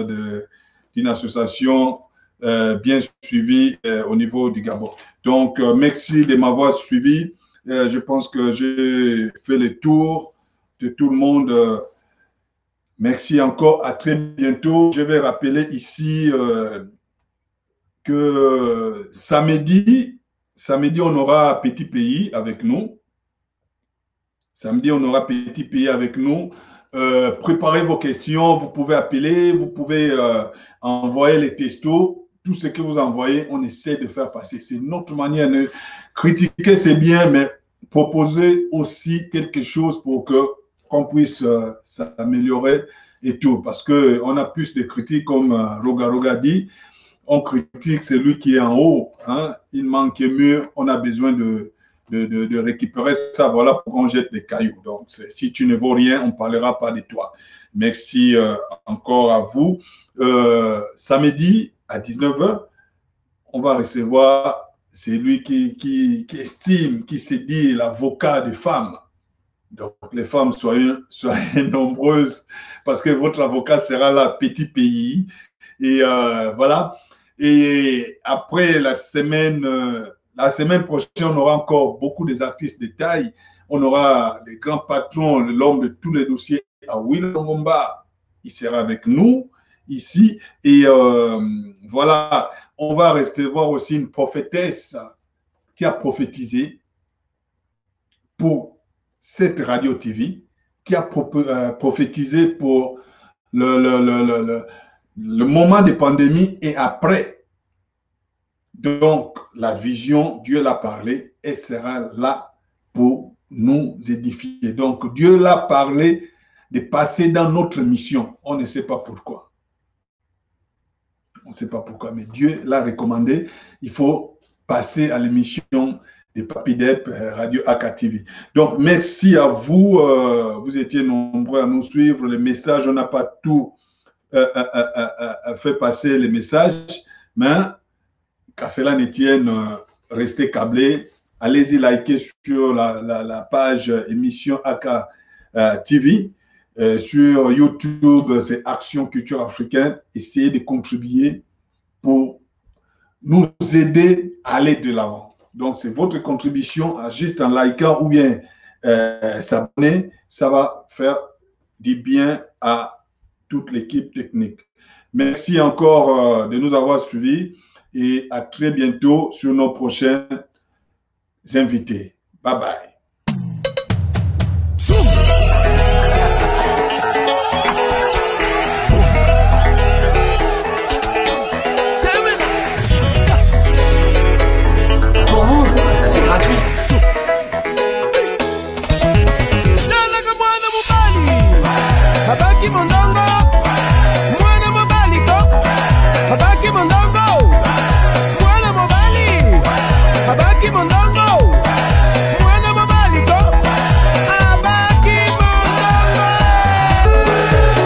d'une association bien suivie au niveau du Gabon. Donc, merci de m'avoir suivi. Je pense que j'ai fait le tour de tout le monde. Merci encore. À très bientôt. Je vais rappeler ici que samedi, on aura Petit Pays avec nous. Samedi, on aura Petit Pays avec nous. Préparez vos questions. Vous pouvez appeler, vous pouvez envoyer les textos. Tout ce que vous envoyez, on essaie de faire passer. C'est notre manière de critiquer, c'est bien, mais proposer aussi quelque chose pour qu'on puisse s'améliorer et tout. Parce qu'on a plus de critiques, comme Roga dit, on critique celui qui est en haut. Hein. Il manque mieux, on a besoin de récupérer ça. Voilà pourquoi on jette des cailloux. Donc, si tu ne vaux rien, on ne parlera pas de toi. Merci encore à vous. Samedi à 19h, on va recevoir celui qui estime, qui se dit l'avocat des femmes. Donc, les femmes, soyez nombreuses parce que votre avocat sera là, petit pays. Et voilà. Et après la semaine prochaine, on aura encore beaucoup des artistes de taille. On aura les grands patrons, l'homme de tous les dossiers, Will Longomba. Il sera avec nous ici. Et voilà, on va recevoir aussi une prophétesse qui a prophétisé pour cette radio TV, qui a prophétisé pour le moment de pandémie et après. Donc, la vision, Dieu l'a parlé et sera là pour nous édifier. Donc, Dieu l'a parlé de passer dans notre mission. On ne sait pas pourquoi. On ne sait pas pourquoi, mais Dieu l'a recommandé. Il faut passer à l'émission de Papidep Radio Aka TV. Donc, merci à vous. Vous étiez nombreux à nous suivre. Les messages, on n'a pas tout fait passer les messages, mais qu'à cela ne tienne, restez câblés. Allez-y liker sur la page émission Aka TV. Sur YouTube, c'est Action Culture Africaine. Essayez de contribuer pour nous aider à aller de l'avant. Donc, c'est votre contribution, juste en likant ou bien s'abonner. Ça va faire du bien à toute l'équipe technique. Merci encore de nous avoir suivis et à très bientôt sur nos prochains invités. Bye bye. Pour vous, c'est gratuit. Habaki mondongo, mwana mobali ko. Habaki mondongo, mwana mobali. Habaki mondongo, mwana mobali ko. Habaki mondongo.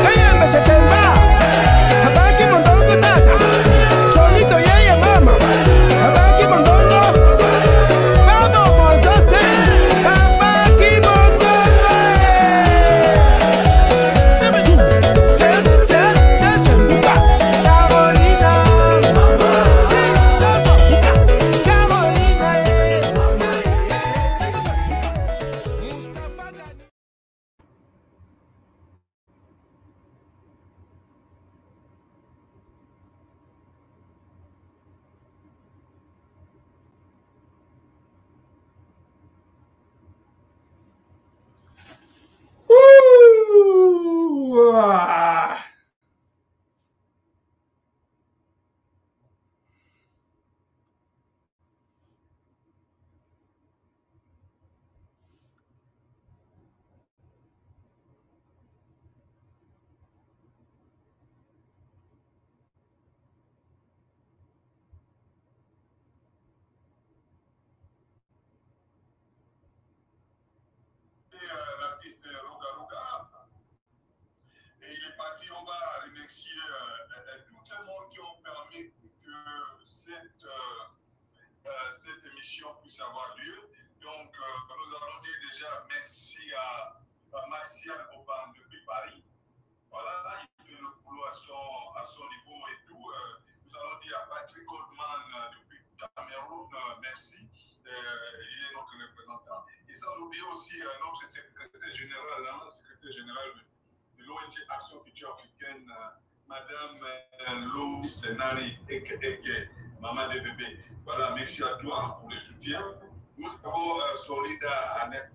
Kayembe shetemba. Habaki mondongo tata. Cholito yeye mama. Habaki mondongo. Babo mondose. Habaki mondongo. L'artiste Roga. Et il est parti, on va remercier tout le monde qui ont permis que cette émission puisse avoir lieu. Donc, nous allons dire déjà merci à Martial Boban depuis Paris. Voilà, il fait le boulot à son niveau et tout. Nous allons dire à Patrick Goldman depuis Cameroun, merci. Il est notre représentant. Et sans oublier aussi notre secrétaire général de l'ONG Action Culture Africaine, Madame Lou Senari Eke, Maman des bébés. Voilà, merci à toi pour le soutien. Nous avons Solida Annette